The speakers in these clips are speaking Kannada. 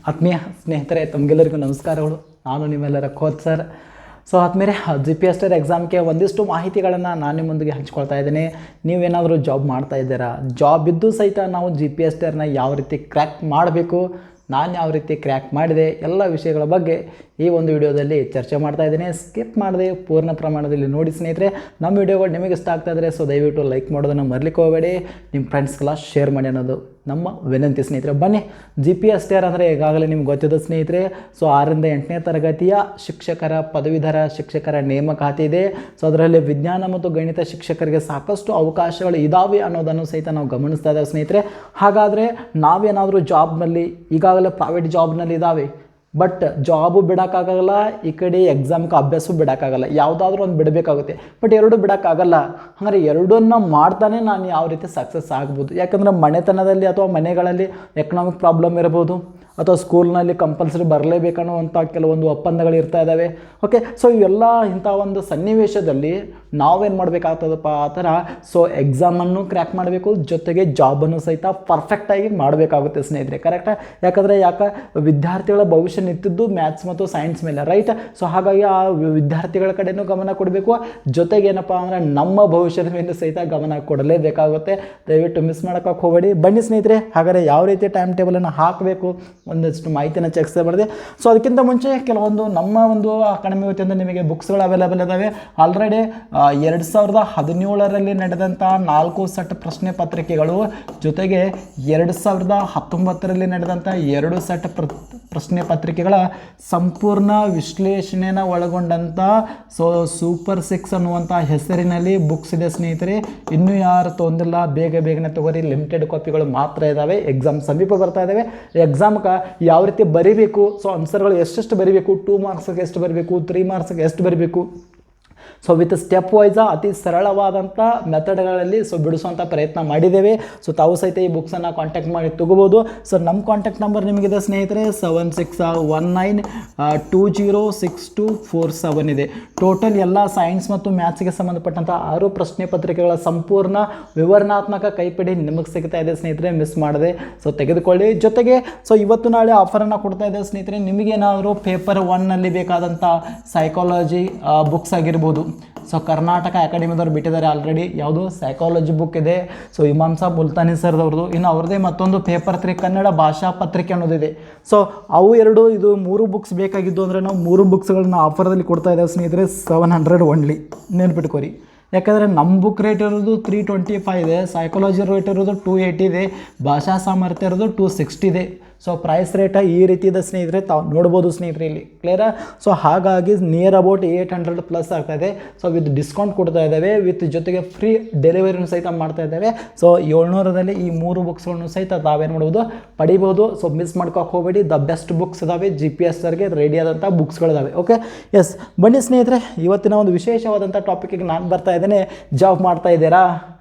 ಆತ್ಮೀಯ ಸ್ನೇಹಿತರೆ ತಮಗೆಲ್ಲರಿಗೂ ನಮಸ್ಕಾರಗಳು. ನಾನು ನಿಮ್ಮೆಲ್ಲರ ಕೋಚ್ ಸರ್. ಸೊ ಆದ್ಮೇಲೆ GPS ಎಕ್ಸಾಮ್ಗೆ ಒಂದಿಷ್ಟು ಮಾಹಿತಿಗಳನ್ನು ನಾನು ನಿಮ್ಮೊಂದಿಗೆ ಹಂಚ್ಕೊಳ್ತಾ ಇದ್ದೀನಿ. ನೀವೇನಾದರೂ ಜಾಬ್ ಮಾಡ್ತಾ ಇದ್ದೀರಾ, ಜಾಬ್ ಇದ್ದು ಸಹಿತ ನಾವು GPS ಯಾವ ರೀತಿ ಕ್ರ್ಯಾಕ್ ಮಾಡಬೇಕು, ನಾನು ಯಾವ ರೀತಿ ಕ್ರ್ಯಾಕ್ ಮಾಡಿದೆ, ಎಲ್ಲ ವಿಷಯಗಳ ಬಗ್ಗೆ ಈ ಒಂದು ವಿಡಿಯೋದಲ್ಲಿ ಚರ್ಚೆ ಮಾಡ್ತಾ ಇದ್ದೀನಿ. ಸ್ಕಿಪ್ ಮಾಡದೆ ಪೂರ್ಣ ಪ್ರಮಾಣದಲ್ಲಿ ನೋಡಿ ಸ್ನೇಹಿತರೆ. ನಮ್ಮ ವಿಡಿಯೋಗಳು ನಿಮಗೆ ಇಷ್ಟ ಆಗ್ತಾ ಇದ್ದರೆ ಸೊ ದಯವಿಟ್ಟು ಲೈಕ್ ಮಾಡೋದನ್ನು ಮರಲಿಕ್ಕೆ ಹೋಗಬೇಡಿ, ನಿಮ್ಮ ಫ್ರೆಂಡ್ಸ್ಗೆಲ್ಲ ಶೇರ್ ಮಾಡಿ ಅನ್ನೋದು ನಮ್ಮ ವಿನಂತಿ ಸ್ನೇಹಿತರೆ. ಬನ್ನಿ, GPS ಅಂದರೆ ಈಗಾಗಲೇ ನಿಮ್ಗೆ ಗೊತ್ತಿದೆ ಸ್ನೇಹಿತರೆ. ಸೊ 6ರಿಂದ 8ನೇ ತರಗತಿಯ ಶಿಕ್ಷಕರ ಪದವೀಧರ ಶಿಕ್ಷಕರ ನೇಮಕಾತಿ ಇದೆ. ಸೊ ಅದರಲ್ಲಿ ವಿಜ್ಞಾನ ಮತ್ತು ಗಣಿತ ಶಿಕ್ಷಕರಿಗೆ ಸಾಕಷ್ಟು ಅವಕಾಶಗಳು ಇದ್ದಾವೆ ಅನ್ನೋದನ್ನು ಸಹಿತ ನಾವು ಗಮನಿಸ್ತಾ ಇದ್ದೇವೆ ಸ್ನೇಹಿತರೆ. ಹಾಗಾದರೆ ನಾವೇನಾದರೂ ಜಾಬ್ನಲ್ಲಿ ಈಗಾಗಲೇ ಪ್ರೈವೇಟ್ ಜಾಬ್ನಲ್ಲಿ ಇದ್ದಾವೆ, ಬಟ್ ಜಾಬು ಬಿಡೋಕ್ಕಾಗಲ್ಲ, ಈ ಕಡೆ ಎಕ್ಸಾಮ್ಗೆ ಅಭ್ಯಾಸ ಬಿಡೋಕ್ಕಾಗಲ್ಲ, ಯಾವುದಾದ್ರೂ ಒಂದು ಬಿಡಬೇಕಾಗುತ್ತೆ. ಬಟ್ ಎರಡು ಬಿಡೋಕ್ಕಾಗಲ್ಲ. ಹಾಗಾದ್ರೆ ಎರಡನ್ನ ಮಾಡ್ತಾನೆ ನಾನು ಯಾವ ರೀತಿ ಸಕ್ಸಸ್ ಆಗ್ಬೋದು. ಯಾಕಂದರೆ ಮನೆತನದಲ್ಲಿ ಅಥವಾ ಮನೆಗಳಲ್ಲಿ ಎಕನಾಮಿಕ್ ಪ್ರಾಬ್ಲಮ್ ಇರ್ಬೋದು, ಅಥವಾ ಸ್ಕೂಲ್ನಲ್ಲಿ ಕಂಪಲ್ಸರಿ ಬರಲೇಬೇಕನ್ನುವಂಥ ಕೆಲವೊಂದು ಒಪ್ಪಂದಗಳು ಇರ್ತಾ ಇದ್ದಾವೆ. ಓಕೆ, ಸೊ ಇವೆಲ್ಲ ಇಂಥ ಒಂದು ಸನ್ನಿವೇಶದಲ್ಲಿ ನಾವೇನು ಮಾಡಬೇಕಾಗ್ತದಪ್ಪ ಆ ಥರ. ಸೊ ಎಕ್ಸಾಮನ್ನು ಕ್ರ್ಯಾಕ್ ಮಾಡಬೇಕು, ಜೊತೆಗೆ ಜಾಬನ್ನು ಸಹಿತ ಪರ್ಫೆಕ್ಟಾಗಿ ಮಾಡಬೇಕಾಗುತ್ತೆ ಸ್ನೇಹಿತರೆ. ಕರೆಕ್ಟಾ? ಯಾಕಂದರೆ ವಿದ್ಯಾರ್ಥಿಗಳ ಭವಿಷ್ಯ ನಿಂತಿದ್ದು ಮ್ಯಾಥ್ಸ್ ಮತ್ತು ಸೈನ್ಸ್ ಮೇಲೆ, ರೈಟ್? ಸೊ ಹಾಗಾಗಿ ಆ ವಿದ್ಯಾರ್ಥಿಗಳ ಕಡೆಯೂ ಗಮನ ಕೊಡಬೇಕು, ಜೊತೆಗೆ ಏನಪ್ಪ ಅಂದರೆ ನಮ್ಮ ಭವಿಷ್ಯದ ಮೇಲೆ ಸಹಿತ ಗಮನ ಕೊಡಲೇಬೇಕಾಗುತ್ತೆ. ದಯವಿಟ್ಟು ಮಿಸ್ ಮಾಡೋಕ್ಕೆ ಹೋಗಬೇಡಿ. ಬನ್ನಿ ಸ್ನೇಹಿತರೆ, ಹಾಗಾದರೆ ಯಾವ ರೀತಿ ಟೈಮ್ ಟೇಬಲನ್ನು ಹಾಕಬೇಕು ಒಂದಷ್ಟು ಮಾಹಿತಿನ ಚೆಕ್ಸ್ ಮಾಡಿದೆ. ಸೊ ಅದಕ್ಕಿಂತ ಮುಂಚೆ ಕೆಲವೊಂದು ನಮ್ಮ ಒಂದು ಅಕಾಡೆಮಿ ವತಿಯಿಂದ ನಿಮಗೆ ಬುಕ್ಸ್ಗಳು ಅವೈಲೇಬಲ್ ಇದ್ದಾವೆ. ಆಲ್ರೆಡಿ 2017ರಲ್ಲಿ ನಡೆದಂಥ 4 ಸೆಟ್ ಪ್ರಶ್ನೆ ಪತ್ರಿಕೆಗಳು, ಜೊತೆಗೆ 2019ರಲ್ಲಿ ನಡೆದಂಥ 2 ಸೆಟ್ ಪ್ರಶ್ನೆ ಪತ್ರಿಕೆಗಳ ಸಂಪೂರ್ಣ ವಿಶ್ಲೇಷಣೆಯನ್ನು ಒಳಗೊಂಡಂಥ ಸೊ ಸೂಪರ್ 6 ಅನ್ನುವಂಥ ಹೆಸರಿನಲ್ಲಿ ಬುಕ್ಸ್ ಇದೆ ಸ್ನೇಹಿತರೆ. ಇನ್ನೂ ಯಾರು ತೊಂದಿಲ್ಲ, ಬೇಗನೆ ತಗೋರಿ. ಲಿಮಿಟೆಡ್ ಕಾಪಿಗಳು ಮಾತ್ರ ಇದ್ದಾವೆ. ಎಕ್ಸಾಮ್ ಸಮೀಪ ಬರ್ತಾ ಇದ್ದಾವೆ. ಎಕ್ಸಾಮ್ಗೆ ಯಾವ ರೀತಿ ಬರೀಬೇಕು, ಸೊ ಆನ್ಸರ್ಗಳು ಎಷ್ಟೆಷ್ಟು ಬರೀಬೇಕು, 2 ಮಾರ್ಕ್ಸ್ಗೆ ಎಷ್ಟು ಬರೀಬೇಕು, 3 ಮಾರ್ಕ್ಸ್ಗೆ ಎಷ್ಟು ಬರೀಬೇಕು, ಸೊ ವಿತ್ ಸ್ಟೆಪ್ ವೈಸ ಅತಿ ಸರಳವಾದಂಥ ಮೆಥಡ್ಗಳಲ್ಲಿ ಸೊ ಬಿಡಿಸುವಂಥ ಪ್ರಯತ್ನ ಮಾಡಿದ್ದೇವೆ. ಸೊ ತಾವು ಸಹಿತ ಈ ಬುಕ್ಸನ್ನು ಕಾಂಟ್ಯಾಕ್ಟ್ ಮಾಡಿ ತೊಗೋಬೋದು. ಸೊ ನಮ್ಮ ಕಾಂಟ್ಯಾಕ್ಟ್ ನಂಬರ್ ನಿಮಗಿದೆ ಸ್ನೇಹಿತರೆ, 7619206247 ಇದೆ. ಟೋಟಲ್ ಎಲ್ಲ ಸೈನ್ಸ್ ಮತ್ತು ಮ್ಯಾಥ್ಸ್ಗೆ ಸಂಬಂಧಪಟ್ಟಂಥ 6 ಪ್ರಶ್ನೆ ಪತ್ರಿಕೆಗಳ ಸಂಪೂರ್ಣ ವಿವರಣಾತ್ಮಕ ಕೈಪಿಡಿ ನಿಮಗೆ ಸಿಗ್ತಾ ಇದೆ ಸ್ನೇಹಿತರೆ. ಮಿಸ್ ಮಾಡದೆ ಸೊ ತೆಗೆದುಕೊಳ್ಳಿ. ಜೊತೆಗೆ ಸೊ ಇವತ್ತು ನಾಳೆ ಆಫರನ್ನು ಕೊಡ್ತಾ ಇದೆ ಸ್ನೇಹಿತರೆ. ನಿಮಗೇನಾದರೂ ಪೇಪರ್ 1ನಲ್ಲಿ ಬೇಕಾದಂಥ ಸೈಕಾಲಜಿ ಬುಕ್ಸ್ ಆಗಿರ್ಬೋದು. ಸೊ ಕರ್ನಾಟಕ ಅಕಾಡೆಮಿದವ್ರು ಬಿಟ್ಟಿದ್ದಾರೆ ಆಲ್ರೆಡಿ. ಯಾವುದು ಸೈಕಾಲಜಿ ಬುಕ್ ಇದೆ. ಸೊ ಇಮಾಮ್ ಸಾಬ್ ಮುಲ್ತಾನಿ ಸರ್ದವ್ರದ್ದು. ಇನ್ನು ಅವ್ರದ್ದೇ ಮತ್ತೊಂದು ಪೇಪರ್ 3 ಕನ್ನಡ ಭಾಷಾ ಪತ್ರಿಕೆ ಅನ್ನೋದಿದೆ. ಸೊ ಅವು 3 ಬುಕ್ಸ್ ಬೇಕಾಗಿದ್ದು ಅಂದರೆ ನಾವು 3 ಬುಕ್ಸ್ಗಳನ್ನ ಆಫರ್ದಲ್ಲಿ ಕೊಡ್ತಾ ಇದ್ದೇವೆ ಸ್ನೇಹಿತರೆ. 700 ಓನ್ಲಿ, ನೆನ್ಪಿಟ್ಕೋರಿ. ಯಾಕಂದರೆ ನಮ್ಮ ಬುಕ್ ರೇಟ್ ಇರೋದು 325 ಇದೆ, ಸೈಕಾಲಜಿ ರೇಟ್ ಇರೋದು 280 ಇದೆ, ಭಾಷಾ ಸಾಮರ್ಥ್ಯ ಇರೋದು 260 ಇದೆ. ಸೊ ಪ್ರೈಸ್ ರೇಟ ಈ ರೀತಿ ಇದೆ ಸ್ನೇಹಿತರೆ, ತಾವು ನೋಡ್ಬೋದು ಸ್ನೇಹಿತರೆ ಇಲ್ಲಿ. ಕ್ಲಿಯರಾ? ಸೊ ಹಾಗಾಗಿ ನಿಯರ್ ಅಬೌಟ್ 800 ಪ್ಲಸ್ ಆಗ್ತಾಯಿದೆ. ಸೊ ವಿತ್ ಡಿಸ್ಕೌಂಟ್ ಕೊಡ್ತಾ ಇದ್ದಾವೆ, ವಿತ್ ಜೊತೆಗೆ ಫ್ರೀ ಡೆಲಿವರಿನೂ ಸಹಿತ ಮಾಡ್ತಾ ಇದ್ದಾವೆ. ಸೊ 700ರಲ್ಲಿ ಈ 3 ಬುಕ್ಸ್ಗಳನ್ನು ಸಹಿತ ತಾವೇನು ಮಾಡ್ಬೋದು, ಪಡಿಬೋದು. ಸೊ ಮಿಸ್ ಮಾಡ್ಕೋಕೆ ಹೋಗಬೇಡಿ. ದ ಬೆಸ್ಟ್ ಬುಕ್ಸ್ ಇದಾವೆ, GPS ರೆಡಿ ಆದಂಥ ಬುಕ್ಸ್ಗಳಿದಾವೆ. Okay, S. ಬನ್ನಿ ಸ್ನೇಹಿತರೆ, ಇವತ್ತಿನ ಒಂದು ವಿಶೇಷವಾದಂಥ ಟಾಪಿಕ್ಗೆ ನಾನು ಬರ್ತಾ ಇದ್ದೇನೆ. ಜಾಬ್ ಮಾಡ್ತಾ ಇದ್ದೀರಾ,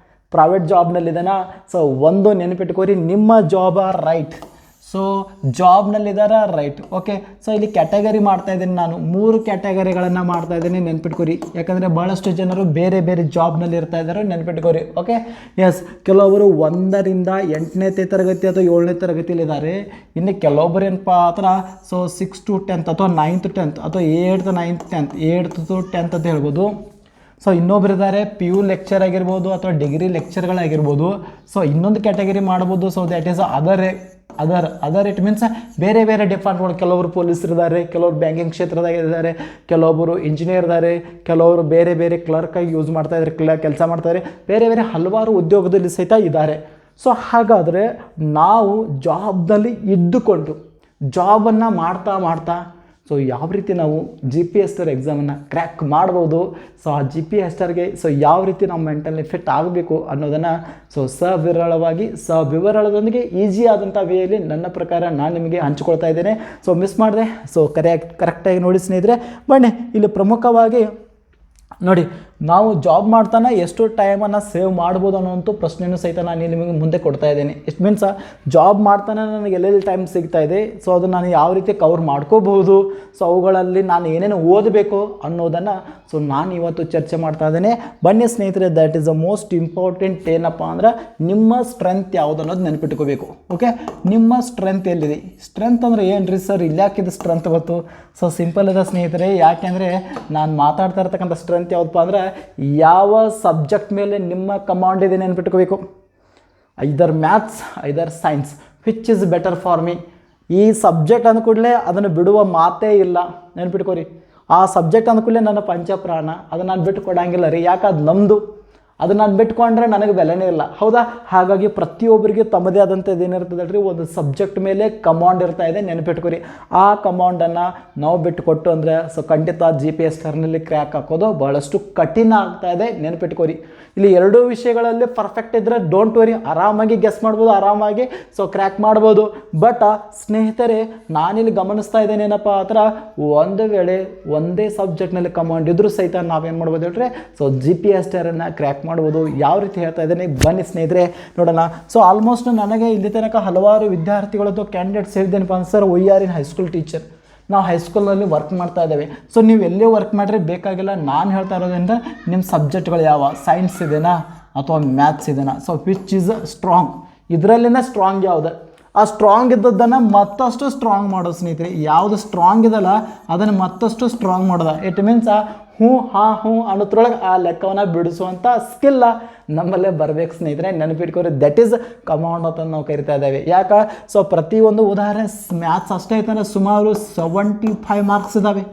ಪ್ರೈವೇಟ್ ಜಾಬ್ನಲ್ಲಿದ್ದಾನಾ? ಸೊ ಒಂದು ನೆನಪಿಟ್ಕೋರಿ, ನಿಮ್ಮ ಜಾಬ ರೈಟ್. ಸೊ ಜಾಬ್ನಲ್ಲಿದ್ದಾರಾ, ರೈಟ್. ಓಕೆ, ಸೊ ಇಲ್ಲಿ ಕ್ಯಾಟಗರಿ ಮಾಡ್ತಾ ಇದ್ದೀನಿ ನಾನು. 3 ಕ್ಯಾಟಗರಿಗಳನ್ನು ಮಾಡ್ತಾ ಇದ್ದೀನಿ, ನೆನ್ಪಿಟ್ಕೋರಿ. ಯಾಕಂದರೆ ಭಾಳಷ್ಟು ಜನರು ಬೇರೆ ಬೇರೆ ಜಾಬ್ನಲ್ಲಿ ಇರ್ತಾ ಇದ್ದಾರೆ, ನೆನ್ಪಿಟ್ಕೋರಿ. Okay, S. ಕೆಲವೊಬ್ಬರು 1ರಿಂದ 8ನೇ ತರಗತಿ ಅಥವಾ 7ನೇ ತರಗತಿಯಲ್ಲಿದ್ದಾರೆ. ಇನ್ನು ಕೆಲವೊಬ್ಬರು ಏನಪ್ಪ ಆ ಥರ ಸೊ 6 to 10th ಅಥವಾ 9th to 10th ಅಥವಾ 8th, 9th, 10th, 8th to 10th ಅಂತ ಹೇಳ್ಬೋದು. ಸೊ ಇನ್ನೊಬ್ಬರಿದ್ದಾರೆ PU ಲೆಕ್ಚರ್ ಆಗಿರ್ಬೋದು ಅಥವಾ ಡಿಗ್ರಿ ಲೆಕ್ಚರ್ಗಳಾಗಿರ್ಬೋದು. ಸೊ ಇನ್ನೊಂದು ಕ್ಯಾಟಗರಿ ಮಾಡ್ಬೋದು. So that is other it means ಬೇರೆ ಬೇರೆ ಡಿಪಾರ್ಟ್ಮೆಂಟ್. ಕೆಲವರು ಪೊಲೀಸರಿದ್ದಾರೆ, ಕೆಲವರು ಬ್ಯಾಂಕಿಂಗ್ ಕ್ಷೇತ್ರದಾಗಿದ್ದಾರೆ, ಕೆಲವೊಬ್ಬರು ಇಂಜಿನಿಯರ್ ಇದ್ದಾರೆ, ಕೆಲವರು ಬೇರೆ ಬೇರೆ ಕ್ಲರ್ಕಾಗಿ ಯೂಸ್ ಮಾಡ್ತಾ ಇದ್ದಾರೆ, ಕೆಲಸ ಮಾಡ್ತಾರೆ, ಬೇರೆ ಬೇರೆ ಹಲವಾರು ಉದ್ಯೋಗದಲ್ಲಿ ಸಹಿತ ಇದ್ದಾರೆ. ಸೊ ಹಾಗಾದರೆ ನಾವು ಜಾಬ್ನಲ್ಲಿ ಇದ್ದುಕೊಂಡು ಜಾಬನ್ನು ಮಾಡ್ತಾ ಸೊ ಯಾವ ರೀತಿ ನಾವು GPS ಎಕ್ಸಾಮನ್ನು ಕ್ರ್ಯಾಕ್ ಮಾಡ್ಬೋದು, ಸೊ ಆ GPS ಸೊ ಯಾವ ರೀತಿ ನಾವು ಮೆಂಟಲಿ ಫಿಟ್ ಆಗಬೇಕು ಅನ್ನೋದನ್ನು ಸೊ ವಿವರದೊಂದಿಗೆ ಈಸಿ ಆದಂಥ ವೇಯಲ್ಲಿ ನನ್ನ ಪ್ರಕಾರ ನಾನು ನಿಮಗೆ ಹಂಚಿಕೊಳ್ತಾ ಇದ್ದೇನೆ. ಸೊ ಮಿಸ್ ಮಾಡಿದೆ. ಸೊ ಕರೆಕ್ಟಾಗಿ ನೋಡಿ ಸ್ನೇಹಿತರೆ. ಬನ್ನಿ, ಇಲ್ಲಿ ಪ್ರಮುಖವಾಗಿ ನೋಡಿ ನಾವು ಜಾಬ್ ಮಾಡ್ತಾನೆ ಎಷ್ಟು ಟೈಮನ್ನು ಸೇವ್ ಮಾಡ್ಬೋದು ಅನ್ನೋಂಥ ಪ್ರಶ್ನೆಯೂ ಸಹಿತ ನಾನು ನಿಮಗೆ ಮುಂದೆ ಕೊಡ್ತಾ ಇದ್ದೀನಿ. ಇಟ್ ಮೀನ್ಸ್ ಜಾಬ್ ಮಾಡ್ತಾನೆ ನನಗೆ ಎಲ್ಲೆಲ್ಲಿ ಟೈಮ್ ಸಿಗ್ತಾ ಇದೆ, ಸೊ ಅದನ್ನು ನಾನು ಯಾವ ರೀತಿ ಕವರ್ ಮಾಡ್ಕೋಬಹುದು, ಸೊ ಅವುಗಳಲ್ಲಿ ನಾನು ಏನೇನು ಓದಬೇಕು ಅನ್ನೋದನ್ನು ಸೊ ನಾನು ಇವತ್ತು ಚರ್ಚೆ ಮಾಡ್ತಾ ಇದ್ದೇನೆ. ಬನ್ನಿ ಸ್ನೇಹಿತರೆ, that is the most important. ಏನಪ್ಪ ಅಂದ್ರೆ ನಿಮ್ಮ ಸ್ಟ್ರೆಂತ್ ಯಾವುದು ಅನ್ನೋದು ನೆನಪಿಟ್ಕೋಬೇಕು. ಓಕೆ, ನಿಮ್ಮ ಸ್ಟ್ರೆಂತ್ ಎಲ್ಲಿದೆ? ಸ್ಟ್ರೆಂತ್ ಅಂದರೆ ಏನು ರೀ ಸರ್, ಇಲ್ಲಿ ಯಾಕಿದೆ ಸ್ಟ್ರೆಂತ್ ಗೊತ್ತು? ಸೊ ಸಿಂಪಲ್ ಇದೆ ಸ್ನೇಹಿತರೆ, ಯಾಕೆಂದರೆ ನಾನು ಮಾತಾಡ್ತಾ ಇರ್ತಕ್ಕಂಥ ಸ್ಟ್ರೆಂತ್ ಯಾವುದಪ್ಪ ಅಂದರೆ ಯಾವ ಸಬ್ಜೆಕ್ಟ್ ಮೇಲೆ ನಿಮ್ಮ ಕಮಾಂಡ್ ಇದೆ ನೆನಪಿಟ್ಕೋಬೇಕು. Either maths either science, which is better for me. ಈ ಸಬ್ಜೆಕ್ಟ್ ಅಂದ ಕೂಡಲೇ ಅದನ್ನು ಬಿಡುವ ಮಾತೇ ಇಲ್ಲ, ನೆನಪಿಟ್ಕೋರಿ. ಆ ಸಬ್ಜೆಕ್ಟ್ ಅಂದ ಕೂಡಲೇ ನನ್ನ ಪಂಚಪ್ರಾಣ, ಅದನ್ನು ನಾನು ಬಿಟ್ಟು ಕೊಡೋಂಗಿಲ್ಲ ರೀ. ಯಾಕೆ ಅದು ನಮ್ಮದು, ಅದು ನಾನು ಬಿಟ್ಕೊಂಡ್ರೆ ನನಗೆ ಬೆಲೆನೇ ಇಲ್ಲ, ಹೌದಾ? ಹಾಗಾಗಿ ಪ್ರತಿಯೊಬ್ಬರಿಗೆ ತಮ್ಮದೇ ಆದಂಥದ್ದು ಏನಿರ್ತದೆ ರೀ, ಒಂದು ಸಬ್ಜೆಕ್ಟ್ ಮೇಲೆ ಕಮಾಂಡ್ ಇರ್ತಾ ಇದೆ, ನೆನಪಿಟ್ಕೊರಿ. ಆ ಕಮಾಂಡನ್ನು ನಾವು ಬಿಟ್ಟುಕೊಟ್ಟು ಅಂದರೆ ಸೊ ಖಂಡಿತ GPS ಟರ್ನಲ್ಲಿ ಕ್ರ್ಯಾಕ್ ಹಾಕೋದು ಭಾಳಷ್ಟು ಕಠಿಣ ಆಗ್ತಾ ಇದೆ, ನೆನಪಿಟ್ಕೊರಿ. ಇಲ್ಲಿ ಎರಡೂ ವಿಷಯಗಳಲ್ಲಿ ಪರ್ಫೆಕ್ಟ್ ಇದ್ದರೆ ಡೋಂಟ್ ವರಿ, ಆರಾಮಾಗಿ ಗೆಸ್ ಮಾಡ್ಬೋದು, ಆರಾಮಾಗಿ ಸೊ ಕ್ರ್ಯಾಕ್ ಮಾಡ್ಬೋದು. ಬಟ್ ಸ್ನೇಹಿತರೆ, ನಾನಿಲ್ಲಿ ಗಮನಿಸ್ತಾ ಇದ್ದೇನೆ ಏನಪ್ಪ ಆ ಥರ, ಒಂದು ವೇಳೆ ಒಂದೇ ಸಬ್ಜೆಕ್ಟ್ನಲ್ಲಿ ಕಮಾಂಡ್ ಇದ್ರೂ ಸಹಿತ ನಾವೇನು ಮಾಡ್ಬೋದು ಹೇಳ್ರಿ, ಸೊ GPS ಟರನ್ನು ಕ್ರ್ಯಾಕ್ ಮಾಡ್ಬೋದು. ಯಾವ ರೀತಿ ಹೇಳ್ತಾ ಇದ್ದೇನೆ ಬನ್ನಿ ಸ್ನೇಹಿತರೆ ನೋಡೋಣ. ಸೊ ಆಲ್ಮೋಸ್ಟ್ ನನಗೆ ಇಲ್ಲಿ ತನಕ ಹಲವಾರು ವಿದ್ಯಾರ್ಥಿಗಳದ್ದು ಕ್ಯಾಂಡಿಡೇಟ್ಸ್ ಹೇಳಿದ್ದೇನಪ್ಪ ಅಂತ, sir we are in high school teacher, ನಾವು ಹೈಸ್ಕೂಲಲ್ಲಿ ವರ್ಕ್ ಮಾಡ್ತಾ ಇದ್ದೇವೆ. ಸೊ ನೀವು ಎಲ್ಲೇ ವರ್ಕ್ ಮಾಡಿದ್ರೆ ಬೇಕಾಗಿಲ್ಲ, ನಾನು ಹೇಳ್ತಾ ಇರೋದ್ರಿಂದ ನಿಮ್ಮ ಸಬ್ಜೆಕ್ಟ್ಗಳು ಯಾವ, ಸೈನ್ಸ್ ಇದೆನಾ ಅಥವಾ ಮ್ಯಾಥ್ಸ್ ಇದೆನಾ, ಸೊ ವಿಚ್ ಈಸ್ ಸ್ಟ್ರಾಂಗ್, ಇದರಲ್ಲಿನ ಸ್ಟ್ರಾಂಗ್ ಯಾವುದು, ಆ ಸ್ಟ್ರಾಂಗ್ ಇದ್ದದ್ದನ್ನು ಮತ್ತಷ್ಟು ಸ್ಟ್ರಾಂಗ್ ಮಾಡೋದು ಸ್ನೇಹಿತರೆ. ಯಾವುದು ಸ್ಟ್ರಾಂಗ್ ಇದಲ್ಲ ಅದನ್ನು ಮತ್ತಷ್ಟು ಸ್ಟ್ರಾಂಗ್ ಮಾಡೋದು. ಇಟ್ ಮೀನ್ಸ್ ಹ್ಞೂ ಹಾಂ ಹ್ಞೂ ಅನ್ನೋದ್ರೊಳಗೆ ಆ ಲೆಕ್ಕವನ್ನು ಬಿಡಿಸುವಂಥ ಸ್ಕಿಲ್ಲ ನಮ್ಮಲ್ಲೇ ಬರಬೇಕು ಸ್ನೇಹಿತರೆ, ನೆನಪಿಟ್ಕೋರಿ. ದಟ್ ಈಸ್ ಕಮಾಂಡ್ ಅಂತ ನಾವು ಕರಿತಾ ಇದ್ದೇವೆ. ಯಾಕೆ? ಸೊ ಪ್ರತಿಯೊಂದು ಉದಾಹರಣೆ ಮ್ಯಾಥ್ಸ್ ಅಷ್ಟೇ ಐತಂದರೆ ಸುಮಾರು 75 ಮಾರ್ಕ್ಸ್ ಇದ್ದಾವೆ.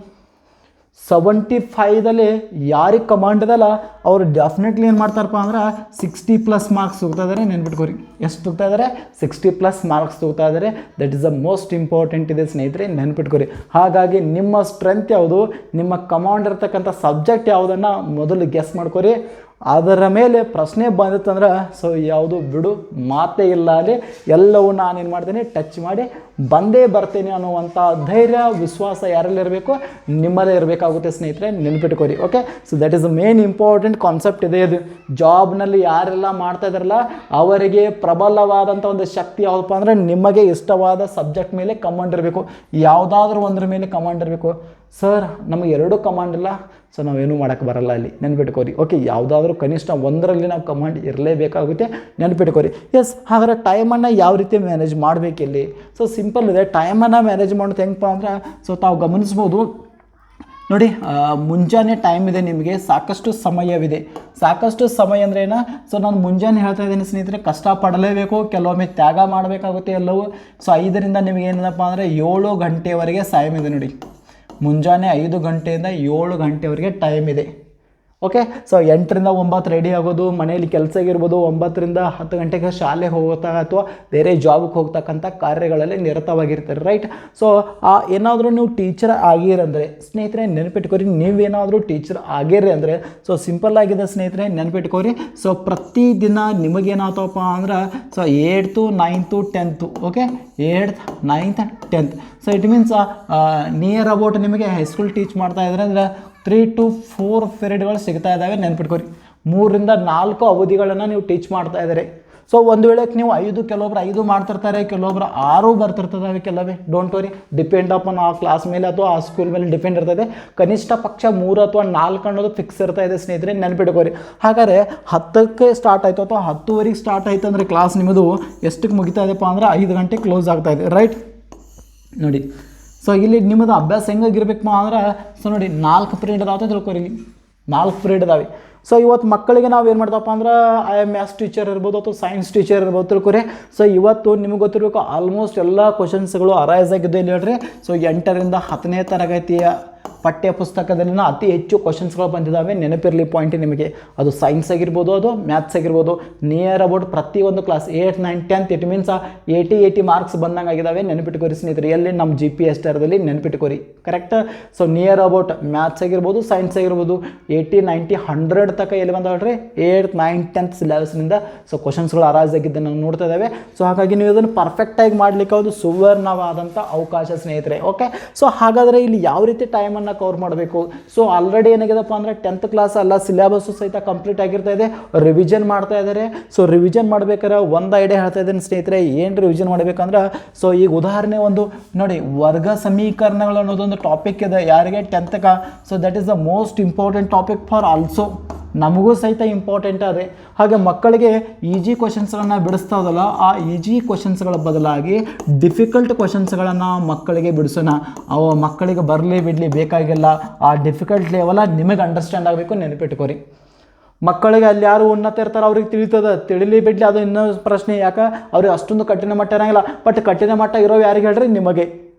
75ದಲ್ಲಿ ಯಾರಿಗೆ ಕಮಾಂಡ್ ಇದಲ್ಲ ಅವರು ಡೆಫಿನೆಟ್ಲಿ ಏನು ಮಾಡ್ತಾರಪ್ಪ ಅಂದ್ರೆ 60+ ಮಾರ್ಕ್ಸ್ ಹೋಗ್ತಾ ಇದ್ದಾರೆ, ನೆನ್ಬಿಟ್ಕೋರಿ. ಎಷ್ಟು ಹೋಗ್ತಾ ಇದ್ದಾರೆ? 60+ ಮಾರ್ಕ್ಸ್ ಹೋಗ್ತಾ ಇದ್ದಾರೆ. That is the most important ಇದೆ ಸ್ನೇಹಿತರೆ, ನೆನ್ಪಿಟ್ಕೋರಿ. ಹಾಗಾಗಿ ನಿಮ್ಮ ಸ್ಟ್ರೆಂತ್ ಯಾವುದು, ನಿಮ್ಮ ಕಮಾಂಡ್ ಇರ್ತಕ್ಕಂಥ ಸಬ್ಜೆಕ್ಟ್ ಯಾವುದನ್ನು ಮೊದಲು ಗೆಸ್ ಮಾಡ್ಕೋರಿ. ಅದರ ಮೇಲೆ ಪ್ರಶ್ನೆ ಬಂದಿತ್ತಂದ್ರೆ ಸೊ ಯಾವುದು ಬಿಡು ಮಾತೇ ಇಲ್ಲ, ಅಲ್ಲಿ ಎಲ್ಲವೂ ನಾನೇನು ಮಾಡ್ತೇನೆ ಟಚ್ ಮಾಡಿ ಬಂದೇ ಬರ್ತೇನೆ ಅನ್ನುವಂಥ ಧೈರ್ಯ ವಿಶ್ವಾಸ ಯಾರಲ್ಲಿರಬೇಕು, ನಿಮ್ಮಲ್ಲೇ ಇರಬೇಕಾಗುತ್ತೆ ಸ್ನೇಹಿತರೆ, ನೆನಪಿಟ್ಕೋರಿ. Okay, so that is the main important concept ಇದೆ. ಇದು ಜಾಬ್ನಲ್ಲಿ ಯಾರೆಲ್ಲ ಮಾಡ್ತಾ ಇದ್ದಾರಲ್ಲ ಅವರಿಗೆ ಪ್ರಬಲವಾದಂಥ ಒಂದು ಶಕ್ತಿ ಯಾವುದಪ್ಪ ಅಂದರೆ ನಿಮಗೆ ಇಷ್ಟವಾದ ಸಬ್ಜೆಕ್ಟ್ ಮೇಲೆ ಕಮಾಂಡ್ ಇರಬೇಕು, ಯಾವುದಾದ್ರೂ ಒಂದರ ಮೇಲೆ ಕಮಾಂಡ್ ಇರಬೇಕು. ಸರ್ ನಮಗೆ ಎರಡೂ ಕಮಾಂಡ್ ಇಲ್ಲ, ಸೊ ನಾವೇನು ಮಾಡೋಕ್ಕೆ ಬರಲ್ಲ, ಅಲ್ಲಿ ನೆನ್ಪಿಟ್ಕೋರಿ. ಓಕೆ, ಯಾವುದಾದ್ರೂ ಕನಿಷ್ಠ ಒಂದರಲ್ಲಿ ನಾವು ಕಮಾಂಡ್ ಇರಲೇಬೇಕಾಗುತ್ತೆ, ನೆನ್ಪಿಟ್ಕೋರಿ. ಎಸ್, ಹಾಗಾದ್ರೆ ಟೈಮನ್ನು ಯಾವ ರೀತಿ ಮ್ಯಾನೇಜ್ ಮಾಡಬೇಕಿಲ್ಲಿ? ಸೊ ಸಿಂಪಲ್ ಇದೆ, ಟೈಮನ್ನು ಮ್ಯಾನೇಜ್ ಮಾಡೋದು ಹೆಂಗಪ್ಪ ಅಂದ್ರೆ ಸೊ ತಾವು ಗಮನಿಸ್ಬೋದು ನೋಡಿ. ಮುಂಜಾನೆ ಟೈಮ್ ಇದೆ, ನಿಮಗೆ ಸಾಕಷ್ಟು ಸಮಯವಿದೆ. ಸಾಕಷ್ಟು ಸಮಯ ಅಂದರೆ ಏನ, ಸೊ ನಾನು ಮುಂಜಾನೆ ಹೇಳ್ತಾ ಇದ್ದೀನಿ ಸ್ನೇಹಿತರೆ, ಕಷ್ಟಪಡಲೇಬೇಕು, ಕೆಲವೊಮ್ಮೆ ತ್ಯಾಗ ಮಾಡಬೇಕಾಗುತ್ತೆ ಎಲ್ಲವೂ. ಸೊ 5ರಿಂದ ನಿಮಗೆ ಏನಪ್ಪ ಅಂದರೆ 7 ಗಂಟೆವರೆಗೆ ಟೈಮ್ ಇದೆ ನೋಡಿ. ಮುಂಜಾನೆ 5 ಗಂಟೆಯಿಂದ 7 ಗಂಟೆವರೆಗೆ ಟೈಮ್ ಇದೆ. ಓಕೆ, ಸೊ 8ರಿಂದ 9 ರೆಡಿ ಆಗೋದು, ಮನೆಯಲ್ಲಿ ಕೆಲಸ ಇರ್ಬೋದು, 9ರಿಂದ 10 ಗಂಟೆಗೆ ಶಾಲೆಗೆ ಹೋಗ್ತಾ ಅಥವಾ ಬೇರೆ ಜಾಬ್ಗೆ ಹೋಗ್ತಕ್ಕಂಥ ಕಾರ್ಯಗಳಲ್ಲಿ ನಿರತವಾಗಿರ್ತಾರೆ, ರೈಟ್. ಸೊ ಏನಾದರೂ ನೀವು ಟೀಚರ್ ಆಗಿರಂದರೆ ಸ್ನೇಹಿತರೆ ನೆನಪಿಟ್ಕೋರಿ, ನೀವೇನಾದರೂ ಟೀಚರ್ ಆಗಿರಿ ಅಂದರೆ ಸೊ ಸಿಂಪಲ್ ಆಗಿದೆ ಸ್ನೇಹಿತರೆ, ನೆನಪಿಟ್ಕೋರಿ. ಸೊ ಪ್ರತಿದಿನ ನಿಮಗೇನಾಗ್ತವಪ್ಪ ಅಂದ್ರೆ so 8th 9th 10th, okay, 8th 9th 10th. So it means near about ನಿಮಗೆ ಹೈಸ್ಕೂಲ್ ಟೀಚ್ ಮಾಡ್ತಾ ಇದ್ದಾರೆ ಅಂದರೆ 3 to 4 ಪೀರಿಯಡ್ಗಳು ಸಿಗ್ತಾ ಇದ್ದಾವೆ, ನೆನ್ಪಿಟ್ಕೋರಿ. 3ರಿಂದ 4 ಅವಧಿಗಳನ್ನು ನೀವು ಟೀಚ್ ಮಾಡ್ತಾ ಇದ್ದಾರೆ. ಸೊ ಒಂದು ವೇಳೆಗೆ ನೀವು 5, ಕೆಲವೊಬ್ರು 5 ಮಾಡ್ತಿರ್ತಾರೆ, ಕೆಲವೊಬ್ರು 6 ಬರ್ತಿರ್ತವೆ, ಕೆಲವೇ ಡೋಂಟ್ ವರಿ, ಡಿಪೆಂಡ್ ಅಪಾನ್ ಆ ಕ್ಲಾಸ್ ಮೇಲೆ ಅಥವಾ ಆ ಸ್ಕೂಲ್ ಮೇಲೆ ಡಿಪೆಂಡ್ ಇರ್ತದೆ. ಕನಿಷ್ಠ ಪಕ್ಷ 3 ಅಥವಾ 4 ಅನ್ನೋದು ಫಿಕ್ಸ್ ಇರ್ತಾ ಇದೆ ಸ್ನೇಹಿತರೆ, ನೆನ್ಪಿಟ್ಕೋರಿ. ಹಾಗಾದರೆ 10ಕ್ಕೆ ಸ್ಟಾರ್ಟ್ ಆಯಿತು ಅಥವಾ 10ವರೆಗೆ ಸ್ಟಾರ್ಟ್ ಆಯಿತು ಅಂದರೆ ಕ್ಲಾಸ್ ನಿಮ್ಮದು ಎಷ್ಟಕ್ಕೆ ಮುಗಿತಾ ಇದೆಪ್ಪ ಅಂದರೆ 5 ಗಂಟೆ ಕ್ಲೋಸ್ ಆಗ್ತಾ ಇದೆ, ರೈಟ್ ನೋಡಿ. ಸೊ ಇಲ್ಲಿ ನಿಮ್ಮದು ಅಭ್ಯಾಸ ಹೆಂಗಾಗಿರ್ಬೇಕಪ್ಪ ಅಂದ್ರೆ ಸೊ ನೋಡಿ 4 ಪೀರಿಯಡ್ ಅದಾವ ತಿಳ್ಕೊರಿ, ಇಲ್ಲಿ 4 ಪೀರಿಯಡ್ ಅದಾವೆ. ಸೊ ಇವತ್ತು ಮಕ್ಕಳಿಗೆ ನಾವು ಏನು ಮಾಡ್ದಪ್ಪ ಅಂದ್ರೆ ಮ್ಯಾಥ್ಸ್ ಟೀಚರ್ ಇರ್ಬೋದು ಅಥವಾ ಸೈನ್ಸ್ ಟೀಚರ್ ಇರ್ಬೋದು ತಿಳ್ಕೊರಿ. ಸೊ ಇವತ್ತು ನಿಮಗೆ ಗೊತ್ತಿರಬೇಕು ಆಲ್ಮೋಸ್ಟ್ ಎಲ್ಲ ಕ್ವಶನ್ಸ್ಗಳು ಅರೈಸ್ ಆಗಿದ್ದು ಇಲ್ಲಿ ಹೇಳ್ರಿ. ಸೊ 8ರಿಂದ 10ನೇ ತರಗತಿಯ ಪಠ್ಯ ಪುಸ್ತಕದಲ್ಲಿನ ಅತಿ ಹೆಚ್ಚು ಕ್ವಶನ್ಸ್ಗಳು ಬಂದಿದ್ದಾವೆ, ನೆನಪಿರಲಿ ಪಾಯಿಂಟ್ ನಿಮಗೆ. ಅದು ಸೈನ್ಸ್ ಆಗಿರ್ಬೋದು, ಅದು ಮ್ಯಾಥ್ಸ್ ಆಗಿರ್ಬೋದು, ನಿಯರ್ ಅಬೌಟ್ ಪ್ರತಿಯೊಂದು ಕ್ಲಾಸ್ 8, 9, 10 ಇಟ್ ಮೀನ್ಸ್ 80 ಮಾರ್ಕ್ಸ್ ಬಂದಂಗೆ ಆಗಿದ್ದಾವೆ, ನೆನಪಿಟ್ಕೋರಿ ಸ್ನೇಹಿತರೆ. ಎಲ್ಲಿ ನಮ್ಮ GPS ಟರ್ದಲ್ಲಿ ನೆನಪಿಟ್ಕೋರಿ, correct. So near about maths ಆಗಿರ್ಬೋದು, ಸೈನ್ಸ್ ಆಗಿರ್ಬೋದು 80, 90, 100 ತನಕ ಎಲ್ಲಿ ಬಂದವ್ರಿ 8th, 9th, 10th ಸಿಲೆಬಸ್ನಿಂದ so ಕ್ವಶನ್ಸ್ಗಳು arise ಆಗಿದ್ದು ನಾವು ನೋಡ್ತಾ ಇದ್ದಾವೆ. ಸೊ ಹಾಗಾಗಿ ನೀವು ಇದನ್ನು ಪರ್ಫೆಕ್ಟಾಗಿ ಮಾಡಲಿಕ್ಕೆ ಒಂದು ಸುವರ್ಣವಾದಂಥ ಅವಕಾಶ ಸ್ನೇಹಿತರೆ. ಓಕೆ, ಸೊ ಹಾಗಾದರೆ ಇಲ್ಲಿ ಯಾವ ರೀತಿ ಟೈಮನ್ನು ಟಾಪಿಕ್ಗಳನ್ನು ಕವರ್ ಮಾಡಬೇಕು. ಸೊ ಆಲ್ರೆಡಿ ಏನಾಗಿದೆಪ್ಪ ಅಂದರೆ 10th ಕ್ಲಾಸ್ ಎಲ್ಲ ಸಿಲೆಬಸ್ಸು ಸಹಿತ ಕಂಪ್ಲೀಟ್ ಆಗಿರ್ತಾ ಇದೆ, ರಿವಿಷನ್ ಮಾಡ್ತಾ ಇದ್ದಾರೆ. ಸೊ ರಿವಿಷನ್ ಮಾಡ್ಬೇಕಾದ್ರೆ ಒಂದು ಐಡಿಯಾ ಹೇಳ್ತಾ ಇದ್ದೀನಿ ಸ್ನೇಹಿತರೆ, ಏನು ರಿವಿಷನ್ ಮಾಡಬೇಕಂದ್ರೆ, ಸೊ ಈಗ ಉದಾಹರಣೆ ಒಂದು ನೋಡಿ, ವರ್ಗ ಸಮೀಕರಣಗಳು ಅನ್ನೋದೊಂದು ಟಾಪಿಕ್ ಇದೆ ಯಾರಿಗೆ 10th. So that is the most important topic for also, ನಮಗೂ ಸಹಿತ ಇಂಪಾರ್ಟೆಂಟ್ ಅದೇ. ಹಾಗೆ ಮಕ್ಕಳಿಗೆ ಈಜಿ ಕ್ವಶನ್ಸ್ಗಳನ್ನು ಬಿಡಿಸ್ತಾವಲ್ಲ, ಆ ಈಜಿ ಕ್ವಶನ್ಸ್ಗಳ ಬದಲಾಗಿ ಡಿಫಿಕಲ್ಟ್ ಕ್ವಶನ್ಸ್ಗಳನ್ನು ಮಕ್ಕಳಿಗೆ ಬಿಡಿಸೋಣ. ಅವು ಮಕ್ಕಳಿಗೆ ಬರಲಿ ಬಿಡಲಿ ಬೇಕಾಗಿಲ್ಲ, ಆ ಡಿಫಿಕಲ್ಟ್ ಲೆವೆಲ ನಿಮಗೆ ಅಂಡರ್ಸ್ಟ್ಯಾಂಡ್ ಆಗಬೇಕು. ನೆನಪಿಟ್ಕೋರಿ, ಮಕ್ಕಳಿಗೆ ಅಲ್ಲಿ ಯಾರು ಉನ್ನತ ಇರ್ತಾರೆ ಅವ್ರಿಗೆ ತಿಳಿತದೆ, ತಿಳಿಲಿ ಬಿಡಲಿ ಅದು ಇನ್ನೂ ಪ್ರಶ್ನೆ. ಯಾಕೆ ಅವ್ರಿಗೆ ಅಷ್ಟೊಂದು ಕಠಿಣ ಮಟ್ಟ ಇರೋಂಗಿಲ್ಲ, ಬಟ್ ಕಠಿಣ ಮಟ್ಟ ಇರೋ ಯಾರಿಗೆ ಹೇಳ್ರಿ, ನಿಮಗೆ.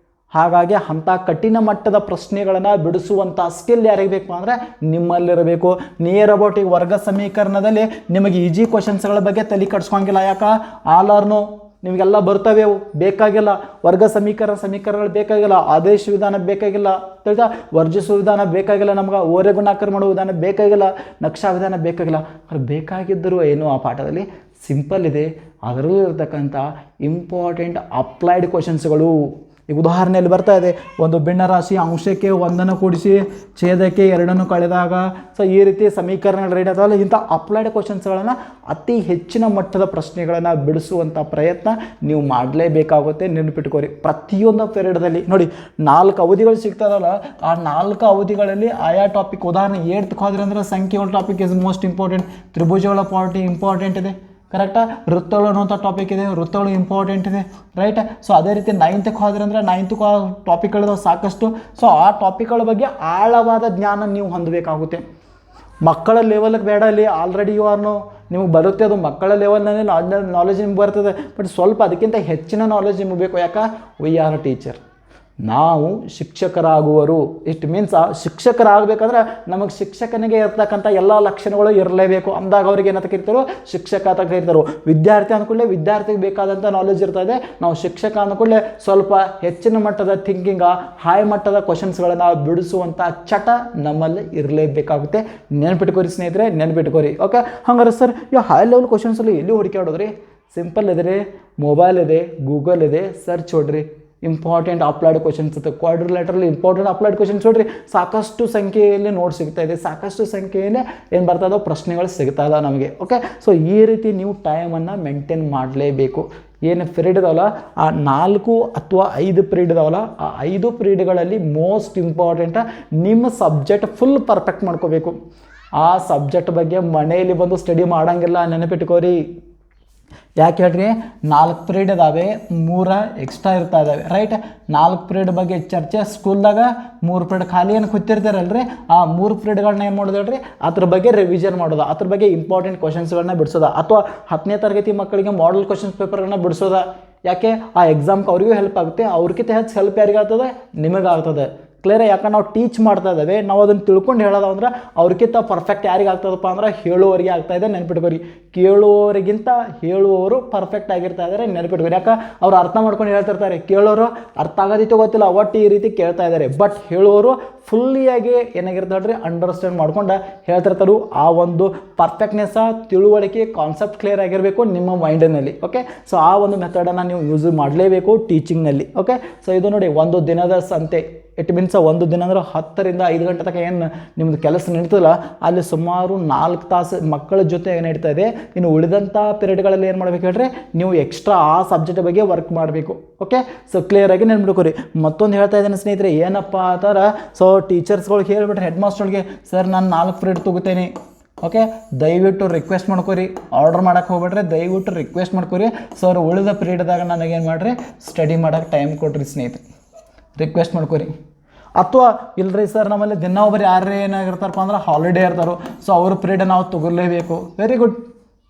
ಹಾಗಾಗಿ ಅಂಥ ಕಠಿಣ ಮಟ್ಟದ ಪ್ರಶ್ನೆಗಳನ್ನು ಬಿಡಿಸುವಂಥ ಸ್ಕಿಲ್ ಯಾರಿಗೆ ಬೇಕು ಅಂದರೆ ನಿಮ್ಮಲ್ಲಿರಬೇಕು. ನಿಯರ್ ಅಬೌಟ್ ಈಗ ವರ್ಗ ಸಮೀಕರಣದಲ್ಲಿ ನಿಮಗೆ ಈಜಿ ಕ್ವಶನ್ಸ್ಗಳ ಬಗ್ಗೆ ತಲೆ ಕಟ್ಸ್ಕೊಂಗಿಲ್ಲ. ಯಾಕೆ ಆಲ್ ಆರ್ ನೋ ನಿಮಗೆಲ್ಲ ಬರ್ತವೆ, ಅವು ಬೇಕಾಗಿಲ್ಲ. ವರ್ಗ ಸಮೀಕರಣಗಳು ಬೇಕಾಗಿಲ್ಲ, ಆದೇಶ ವಿಧಾನ ಬೇಕಾಗಿಲ್ಲ, ತಿಳಿತಾ, ವರ್ಜಿಸುವ ವಿಧಾನ ಬೇಕಾಗಿಲ್ಲ, ನಮ್ಗೆ ಓರೆ ಗುಣಾಕಾರ ಮಾಡುವ ವಿಧಾನ ಬೇಕಾಗಿಲ್ಲ, ನಕ್ಷಾ ವಿಧಾನ ಬೇಕಾಗಿಲ್ಲ. ಅದು ಬೇಕಾಗಿದ್ದರೂ ಏನು ಆ ಪಾಠದಲ್ಲಿ ಸಿಂಪಲ್ ಇದೆ, ಅದರಲ್ಲೂ ಇರತಕ್ಕಂಥ ಇಂಪಾರ್ಟೆಂಟ್ ಅಪ್ಲೈಡ್ ಕ್ವಶನ್ಸ್ಗಳು. ಈಗ ಉದಾಹರಣೆಯಲ್ಲಿ ಬರ್ತಾ ಇದೆ, ಒಂದು ಭಿನ್ನರಾಶಿ ಅಂಶಕ್ಕೆ 1 ಕೂಡಿಸಿ ಛೇದಕ್ಕೆ 2 ಕಳೆದಾಗ. ಸೊ ಈ ರೀತಿ ಸಮೀಕರಣಗಳು ರೆಡಿ ಆಗ್ತಾವಲ್ಲ, ಇಂಥ ಅಪ್ಲೈಡ್ ಕ್ವಶನ್ಸ್ಗಳನ್ನು ಅತಿ ಹೆಚ್ಚಿನ ಮಟ್ಟದ ಪ್ರಶ್ನೆಗಳನ್ನು ಬಿಡಿಸುವಂಥ ಪ್ರಯತ್ನ ನೀವು ಮಾಡಲೇಬೇಕಾಗುತ್ತೆ. ನೆನಪಿಟ್ಕೋರಿ, ಪ್ರತಿಯೊಂದು ಪೀರಿಯಡ್ದಲ್ಲಿ ನೋಡಿ 4 ಅವಧಿಗಳು ಸಿಗ್ತಾರಲ್ಲ, ಆ 4 ಅವಧಿಗಳಲ್ಲಿ ಆಯಾ ಟಾಪಿಕ್, ಉದಾಹರಣೆ 8th ಹೋದ್ರೆ ಅಂದರೆ ಸಂಖ್ಯೆಗಳ ಟಾಪಿಕ್ ಇಸ್ ಮೋಸ್ಟ್ ಇಂಪಾರ್ಟೆಂಟ್, ತ್ರಿಭುಜಗಳ ಪಾರ್ಟಿ ಇಂಪಾರ್ಟೆಂಟ್ ಇದೆ, ಕರೆಕ್ಟಾ. ವೃತ್ತಗಳು ಅನ್ನೋಂಥ ಟಾಪಿಕ್ ಇದೆ, ವೃತ್ತಗಳು ಇಂಪಾರ್ಟೆಂಟ್ ಇದೆ, ರೈಟ್. ಸೊ ಅದೇ ರೀತಿ 9th ಹೋದ್ರೆ ಅಂದರೆ 9th ಟಾಪಿಕ್ಗಳಿದಾವೆ ಸಾಕಷ್ಟು. ಸೊ ಆ ಟಾಪಿಕ್ಗಳ ಬಗ್ಗೆ ಆಳವಾದ ಜ್ಞಾನ ನೀವು ಹೊಂದಬೇಕಾಗುತ್ತೆ. ಮಕ್ಕಳ ಲೆವೆಲ್ಗೆ ಬೇಡ, ಅಲ್ಲಿ ಆಲ್ರೆಡಿ ಯು ಆರ್ನೋ ನಿಮಗೆ ಬರುತ್ತೆ, ಅದು ಮಕ್ಕಳ ಲೆವೆಲ್ನಲ್ಲಿ ನಾಲೆಜ್ ನಿಮ್ಗೆ ಬರ್ತದೆ, ಬಟ್ ಸ್ವಲ್ಪ ಅದಕ್ಕಿಂತ ಹೆಚ್ಚಿನ ನಾಲೆಜ್ ನಿಮಗೆ ಬೇಕು. ಯಾಕೆ, ವಿ ಆರ್ ಅ ಟೀಚರ್, ನಾವು ಶಿಕ್ಷಕರಾಗುವರು. ಇಟ್ ಮೀನ್ಸ್ ಶಿಕ್ಷಕರಾಗಬೇಕಂದ್ರೆ ನಮಗೆ ಶಿಕ್ಷಕನಿಗೆ ಇರ್ತಕ್ಕಂಥ ಎಲ್ಲ ಲಕ್ಷಣಗಳು ಇರಲೇಬೇಕು. ಅಂದಾಗ ಅವ್ರಿಗೆ ಏನಂತ ಕರೀತಾರೋ, ಶಿಕ್ಷಕ ಅಂತ ಕರೀತಾರೋ. ವಿದ್ಯಾರ್ಥಿ ಅಂದ್ಕೂಡಲೇ ವಿದ್ಯಾರ್ಥಿಗೆ ಬೇಕಾದಂಥ ನಾಲೆಜ್ ಇರ್ತದೆ. ನಾವು ಶಿಕ್ಷಕ ಅಂದ್ಕೂಡಲೇ ಸ್ವಲ್ಪ ಹೆಚ್ಚಿನ ಮಟ್ಟದ ಥಿಂಕಿಂಗ, ಹೈ ಮಟ್ಟದ ಕ್ವಶನ್ಸ್ಗಳನ್ನು ಬಿಡಿಸುವಂಥ ಚಟ ನಮ್ಮಲ್ಲಿ ಇರಲೇಬೇಕಾಗುತ್ತೆ. ನೆನ್ಪಿಟ್ಕೋರಿ ಸ್ನೇಹಿತರೆ, ನೆನ್ಪಿಟ್ಕೋರಿ. ಓಕೆ, ಹಂಗಾರೆ ಸರ್ ಈ ಹೈ ಲೆವೆಲ್ ಕ್ವಶನ್ಸಲ್ಲಿ ಎಲ್ಲಿ ಹುಡುಕಾಡೋದ್ರಿ? ಸಿಂಪಲ್ ಇದೆ ರೀ, ಮೊಬೈಲ್ ಇದೆ, ಗೂಗಲ್ ಇದೆ, ಸರ್ಚ್ ಹೊಡ್ರಿ. ಇಂಪಾರ್ಟೆಂಟ್ ಅಪ್ಲೈಡ್ ಕ್ವಶನ್ಸ್ ಇರುತ್ತೆ, ಕ್ವಾಡ್ರಿಲೇಟರಲ್ಲಿ ಇಂಪಾರ್ಟೆಂಟ್ ಅಪ್ಲೈಡ್ ಕ್ವಶನ್ಸ್ ನೋಡ್ರಿ. ಸಾಕಷ್ಟು ಸಂಖ್ಯೆಯಲ್ಲಿ ನೋಟ್ ಸಿಗ್ತಾ ಇದೆ, ಸಾಕಷ್ಟು ಸಂಖ್ಯೆಯಲ್ಲಿ ಏನು ಬರ್ತಾ ಇದಾವೆ ಪ್ರಶ್ನೆಗಳು ಸಿಗ್ತಾ ಇದಾವೆ ನಮಗೆ. ಓಕೆ, ಸೊ ಈ ರೀತಿ ನೀವು ಟೈಮನ್ನು ಮೇಂಟೈನ್ ಮಾಡಲೇಬೇಕು. ಏನು ಪಿರಿಯಡ್ ಇದಾವಲ್ಲ, ಆ 4 ಅಥವಾ 5 ಪಿರಿಯಡ್ ಇದಾವಲ್ಲ, ಆ 5 ಪಿರಿಯಡ್ಗಳಲ್ಲಿ ಮೋಸ್ಟ್ ಇಂಪಾರ್ಟೆಂಟ ನಿಮ್ಮ ಸಬ್ಜೆಕ್ಟ್ ಫುಲ್ ಪರ್ಫೆಕ್ಟ್ ಮಾಡ್ಕೋಬೇಕು. ಆ ಸಬ್ಜೆಕ್ಟ್ ಬಗ್ಗೆ ಮನೆಯಲ್ಲಿ ಬಂದು ಸ್ಟಡಿ ಮಾಡೋಂಗಿಲ್ಲ, ನೆನಪಿಟ್ಕೋರಿ. ಯಾಕೆ ಹೇಳ್ರಿ, 4 ಪಿರಿಯಡ್ ಇದಾವೆ, 3 ಎಕ್ಸ್ಟ್ರಾ ಇರ್ತಾ ಇದ್ದಾವೆ, ರೈಟ್. 4 ಪಿರಿಯಡ್ ಬಗ್ಗೆ ಚರ್ಚೆ, ಸ್ಕೂಲ್ದಾಗ 3 ಪಿರಿಯಡ್ ಖಾಲಿ ಏನು ಕೂತಿರ್ತಾರಲ್ರಿ, ಆ 3 ಪಿರಿಯಡ್ಗಳನ್ನ ಏನು ಮಾಡೋದು ಹೇಳ್ರಿ, ಅದ್ರ ಬಗ್ಗೆ ರಿವಿಷನ್ ಮಾಡೋದು, ಅದ್ರ ಬಗ್ಗೆ ಇಂಪಾರ್ಟೆಂಟ್ ಕ್ವಶನ್ಸ್ಗಳನ್ನ ಬಿಡಿಸೋದ, ಅಥವಾ 10ನೇ ತರಗತಿ ಮಕ್ಕಳಿಗೆ ಮಾಡೆಲ್ ಕ್ವಶನ್ಸ್ ಪೇಪರ್ಗಳನ್ನ ಬಿಡಿಸೋದ. ಯಾಕೆ, ಆ ಎಕ್ಸಾಮ್ಗೆ ಅವ್ರಿಗೂ ಹೆಲ್ಪ್ ಆಗುತ್ತೆ, ಅವ್ರಿಗಿಂತ ಹೆಚ್ಚು ಹೆಲ್ಪ್ ಯಾರಿಗಾಗ್ತದೆ, ನಿಮಗಾಗ್ತದೆ. ಕ್ಲಿಯರ್. ಯಾಕಂದ್ರೆ ನಾವು ಟೀಚ್ ಮಾಡ್ತಾ ಇದ್ದೇವೆ, ನಾವು ಅದನ್ನು ತಿಳ್ಕೊಂಡು ಹೇಳೋದು ಅಂದ್ರೆ ಅವ್ರಿಗಿಂತ ಪರ್ಫೆಕ್ಟ್ ಯಾರಿಗೆ ಆಗ್ತದಪ್ಪ ಅಂದ್ರೆ ಹೇಳುವವರಿಗೆ ಆಗ್ತಾ ಇದೆ. ನೆನಪಿಟ್ಕೋರಿ, ಕೇಳುವವರಿಗಿಂತ ಹೇಳುವವರು ಪರ್ಫೆಕ್ಟ್ ಆಗಿರ್ತಾ ಇದ್ದಾರೆ. ನೆನಪಿಟ್ಕೋರಿ, ಯಾಕೆ ಅವ್ರು ಅರ್ಥ ಮಾಡ್ಕೊಂಡು ಹೇಳ್ತಿರ್ತಾರೆ, ಕೇಳೋರು ಅರ್ಥ ಆಗೋದಿತ್ತು ಗೊತ್ತಿಲ್ಲ, ಒಟ್ಟು ಈ ರೀತಿ ಕೇಳ್ತಾ ಇದ್ದಾರೆ. ಬಟ್ ಹೇಳುವವರು ಫುಲ್ಲಿಯಾಗಿ ಏನಾಗಿರ್ತಾಳ್ರಿ, ಅಂಡರ್ಸ್ಟ್ಯಾಂಡ್ ಮಾಡ್ಕೊಂಡು ಹೇಳ್ತಿರ್ತಾರೆ. ಆ ಒಂದು ಪರ್ಫೆಕ್ಟ್ನೆಸ್, ತಿಳುವಳಿಕೆ, ಕಾನ್ಸೆಪ್ಟ್ ಕ್ಲಿಯರ್ ಆಗಿರಬೇಕು ನಿಮ್ಮ ಮೈಂಡಿನಲ್ಲಿ. ಓಕೆ, ಸೊ ಆ ಒಂದು ಮೆಥಡನ್ನು ನೀವು ಯೂಸ್ ಮಾಡಲೇಬೇಕು ಟೀಚಿಂಗ್ನಲ್ಲಿ. ಓಕೆ, ಸೊ ಇದು ನೋಡಿ, ಒಂದು ದಿನದ ಸಂತೆ. ಇಟ್ ಮೀನ್ಸ್ ಒಂದು ದಿನ ಅಂದ್ರೆ 10 ರಿಂದ 5 ಗಂಟೆ ತನಕ ಏನು ನಿಮ್ಮದು ಕೆಲಸ ನಡೀತದಲ್ಲ, ಅಲ್ಲಿ ಸುಮಾರು 4 ತಾಸು ಮಕ್ಕಳ ಜೊತೆ ಏನು ನಡೀತಾ ಇದೆ. ಇನ್ನು ಉಳಿದಂಥ ಪಿರಿಯಡ್ಗಳಲ್ಲಿ ಏನು ಮಾಡಬೇಕು ಹೇಳ್ರಿ, ನೀವು ಎಕ್ಸ್ಟ್ರಾ ಆ ಸಬ್ಜೆಕ್ಟ್ ಬಗ್ಗೆ ವರ್ಕ್ ಮಾಡಬೇಕು. ಓಕೆ, ಸೊ ಕ್ಲಿಯರಾಗಿ ನೆನ್ಬಿಡ್ಕೊರಿ. ಮತ್ತೊಂದು ಹೇಳ್ತಾ ಇದ್ದೇನೆ ಸ್ನೇಹಿತರೆ, ಏನಪ್ಪ ಅಂತಾರೆ, ಸೊ ಟೀಚರ್ಸ್ಗಳಿಗೆ ಹೇಳ್ಬಿಟ್ರೆ, ಹೆಡ್ ಮಾಸ್ಟರ್ಗಳಿಗೆ, ಸರ್ ನಾನು 4 ಪಿರಿಯಡ್ ತಗೋತೇನೆ. ಓಕೆ, ದಯವಿಟ್ಟು ರಿಕ್ವೆಸ್ಟ್ ಮಾಡ್ಕೊರಿ, ಆರ್ಡರ್ ಮಾಡೋಕ್ಕೆ ಹೋಗ್ಬೇಡ್ರಿ, ದಯವಿಟ್ಟು ರಿಕ್ವೆಸ್ಟ್ ಮಾಡ್ಕೊರಿ, ಸರ್ ಉಳಿದ ಪಿರಿಯಡ್ದಾಗ ನನಗೇನು ಮಾಡಿರಿ, ಸ್ಟಡಿ ಮಾಡೋಕ್ಕೆ ಟೈಮ್ ಕೊಡ್ರಿ ಸ್ನೇಹಿತರೆ, ರಿಕ್ವೆಸ್ಟ್ ಮಾಡ್ಕೊರಿ. ಅಥವಾ ಇಲ್ಲರಿ ಸರ್ ನಮ್ಮಲ್ಲಿ ದಿನ ಒಬ್ಬರು ಯಾರೇ ಏನಾಗಿರ್ತಾರಪ್ಪ ಅಂದ್ರೆ ಹಾಲಿಡೇ ಇರ್ತಾರೋ, ಸೊ ಅವ್ರ ಪಿರಿಯಡ್ ನಾವು ತಗೊಳ್ಳೇಬೇಕು. Very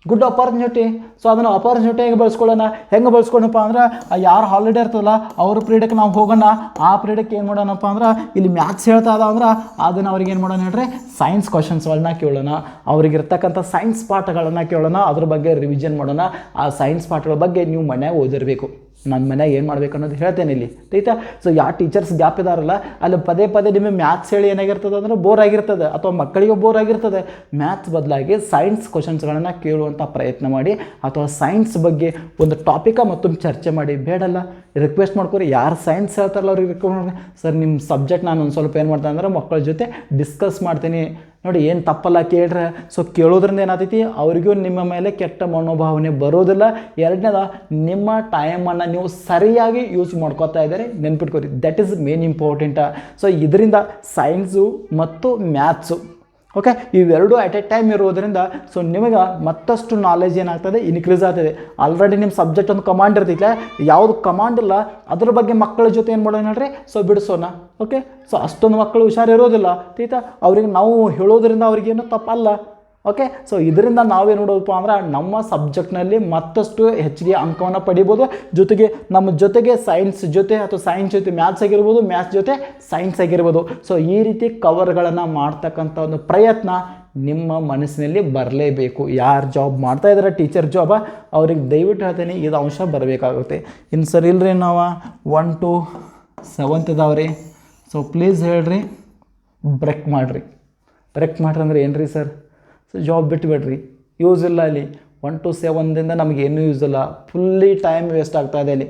good opportunity. ಸೊ ಅದನ್ನು ಅಪಾರ್ಚುನಿಟಿ ಹೆಂಗೆ ಬಳಸ್ಕೊಳ್ಳೋಣ, ಹೆಂಗೆ ಬಳಸ್ಕೊಳಪ್ಪ ಅಂದ್ರೆ, ಯಾರು ಹಾಲಿಡೇ ಇರ್ತದಲ್ಲ ಅವ್ರ ಪಿರಿಯಡ್ಗೆ ನಾವು ಹೋಗೋಣ. ಆ ಪಿರಿಯಡ್ಗೆ ಏನು ಮಾಡೋಣಪ್ಪ ಅಂದ್ರೆ, ಇಲ್ಲಿ ಮ್ಯಾಥ್ಸ್ ಹೇಳ್ತಾ ಇದಾವೆ ಅಂದ್ರೆ ಅದನ್ನು ಅವ್ರಿಗೆ ಏನು ಮಾಡೋಣ ಹೇಳ್ರಿ, ಸೈನ್ಸ್ ಕ್ವಶನ್ಸ್ಗಳನ್ನ ಕೇಳೋಣ, ಅವ್ರಿಗಿರ್ತಕ್ಕಂಥ ಸೈನ್ಸ್ ಪಾಠಗಳನ್ನು ಕೇಳೋಣ, ಅದ್ರ ಬಗ್ಗೆ ರಿವಿಷನ್ ಮಾಡೋಣ. ಆ ಸೈನ್ಸ್ ಪಾಠಗಳ ಬಗ್ಗೆ ನೀವು ಮನ್ಯಾಗ ಓದಿರಬೇಕು. ನನ್ನ ಮನ್ಯಾಗ ಏನು ಮಾಡ್ಬೇಕು ಅನ್ನೋದು ಹೇಳ್ತೇನೆ ಇಲ್ಲಿ ಆಯ್ತಾ. ಸೊ ಯಾವ ಟೀಚರ್ಸ್ ಗ್ಯಾಪ್ ಇದಾರಲ್ಲ ಅಲ್ಲಿ ಪದೇ ಪದೇ ನಿಮಗೆ ಮ್ಯಾಥ್ಸ್ ಹೇಳಿ ಏನಾಗಿರ್ತದೆ ಅಂದರೆ ಬೋರ್ ಆಗಿರ್ತದೆ, ಅಥವಾ ಮಕ್ಕಳಿಗೆ ಬೋರ್ ಆಗಿರ್ತದೆ. ಮ್ಯಾಥ್ಸ್ ಬದಲಾಗಿ ಸೈನ್ಸ್ ಕ್ವಶನ್ಸ್ಗಳನ್ನು ಕೇಳುವಂಥ ಪ್ರಯತ್ನ ಮಾಡಿ, ಅಥವಾ ಸೈನ್ಸ್ ಬಗ್ಗೆ ಒಂದು ಟಾಪಿಕ ಮತ್ತೊಮ್ಮೆ ಚರ್ಚೆ ಮಾಡಿ. ಬೇಡಲ್ಲ ರಿಕ್ವೆಸ್ಟ್ ಮಾಡ್ಕೊರಿ, ಯಾರು ಸೈನ್ಸ್ ಹೇಳ್ತಾರಲ್ಲ ಅವ್ರಿಗೆ ರಿಕ್ವೆಸ್ಟ್ ಮಾಡಿ, ಸರ್ ನಿಮ್ಮ ಸಬ್ಜೆಕ್ಟ್ ನಾನು ಒಂದು ಸ್ವಲ್ಪ ಏನು ಮಾಡ್ತೇನೆ ಅಂದರೆ ಮಕ್ಕಳ ಜೊತೆ ಡಿಸ್ಕಸ್ ಮಾಡ್ತೀನಿ ನೋಡಿ, ಏನು ತಪ್ಪಲ್ಲ ಕೇಳ್ರೆ. ಸೊ ಕೇಳೋದ್ರಿಂದ ಏನಾಗ್ತೈತಿ ಅವರಿಗೂ ನಿಮ್ಮ ಮೇಲೆ ಕೆಟ್ಟ ಮನೋಭಾವನೆ ಬರೋದಿಲ್ಲ. ಎರಡನೇದ ನಿಮ್ಮ ಟೈಮನ್ನು ನೀವು ಸರಿಯಾಗಿ ಯೂಸ್ ಮಾಡ್ಕೋತಾ ಇದ್ದಾರೆ, ನೆನ್ಪಿಟ್ಕೋರಿ, that is main important. So ಇದರಿಂದ ಸೈನ್ಸು ಮತ್ತು ಮ್ಯಾಥ್ಸು ಓಕೆ ಇವೆರಡು ಅಟ್ ಎ ಟೈಮ್ ಇರೋದರಿಂದ ಸೊ ನಿಮಗೆ ಮತ್ತಷ್ಟು ನಾಲೆಜ್ ಏನಾಗ್ತದೆ ಇನ್ಕ್ರೀಸ್ ಆಗ್ತದೆ. ಆಲ್ರೆಡಿ ನಿಮ್ಮ ಸಬ್ಜೆಕ್ಟ್ ಒಂದು ಕಮಾಂಡ್ ಇರ್ತೈತೆ, ಯಾವುದು ಕಮಾಂಡ್ ಇಲ್ಲ ಅದ್ರ ಬಗ್ಗೆ ಮಕ್ಕಳ ಜೊತೆ ಏನು ಮಾಡೋಣ ಹೇಳ್ರಿ, ಸೊ ಬಿಡಿಸೋಣ. ಓಕೆ ಸೊ ಅಷ್ಟೊಂದು ಮಕ್ಕಳು ಹುಷಾರಿರೋದಿಲ್ಲ ಆಯ್ತಾ, ಅವ್ರಿಗೆ ನಾವು ಹೇಳೋದ್ರಿಂದ ಅವ್ರಿಗೇನು ತಪ್ಪಲ್ಲ. ಓಕೆ ಸೊ ಇದರಿಂದ ನಾವೇನು ನೋಡೋದಪ್ಪ ಅಂದ್ರೆ ನಮ್ಮ ಸಬ್ಜೆಕ್ಟ್ನಲ್ಲಿ ಮತ್ತಷ್ಟು ಹೆಚ್ಚಿಗೆ ಅಂಕವನ್ನು ಪಡಿಬೋದು. ಜೊತೆಗೆ ನಮ್ಮ ಜೊತೆಗೆ ಸೈನ್ಸ್ ಜೊತೆ ಅಥವಾ ಸೈನ್ಸ್ ಜೊತೆ ಮ್ಯಾಥ್ಸ್ ಆಗಿರ್ಬೋದು, ಮ್ಯಾಥ್ಸ್ ಜೊತೆ ಸೈನ್ಸ್ ಆಗಿರ್ಬೋದು. ಸೊ ಈ ರೀತಿ ಕವರ್ಗಳನ್ನು ಮಾಡ್ತಕ್ಕಂಥ ಒಂದು ಪ್ರಯತ್ನ ನಿಮ್ಮ ಮನಸ್ಸಿನಲ್ಲಿ ಬರಲೇಬೇಕು. ಯಾರು ಜಾಬ್ ಮಾಡ್ತಾಯಿದ್ದಾರೆ ಟೀಚರ್ ಜಾಬ ಅವ್ರಿಗೆ ದಯವಿಟ್ಟು ಹೇಳ್ತೀನಿ ಇದು ಅಂಶ ಬರಬೇಕಾಗುತ್ತೆ. ಇನ್ನು ಸರ್ ಇಲ್ಲರಿ ನಾವು 1 to 7th ಇದಾವ್ರಿ. ಸೊ ಪ್ಲೀಸ್ ಹೇಳ್ರಿ ಬ್ರೇಕ್ ಮಾಡಿರಿ. ಬ್ರೇಕ್ ಮಾಡ್ರಿ ಅಂದ್ರೆ ಏನು ರೀ ಸರ್, ಸೊ ಜಾಬ್ ಬಿಟ್ಟುಬಿಡ್ರಿ, ಯೂಸ್ ಇಲ್ಲ ಅಲ್ಲಿ. 1 to 7 ನಮಗೇನು ಯೂಸ್ ಇಲ್ಲ, ಫುಲ್ಲಿ ಟೈಮ್ ವೇಸ್ಟ್ ಆಗ್ತಾಯಿದೆ ಅಲ್ಲಿ.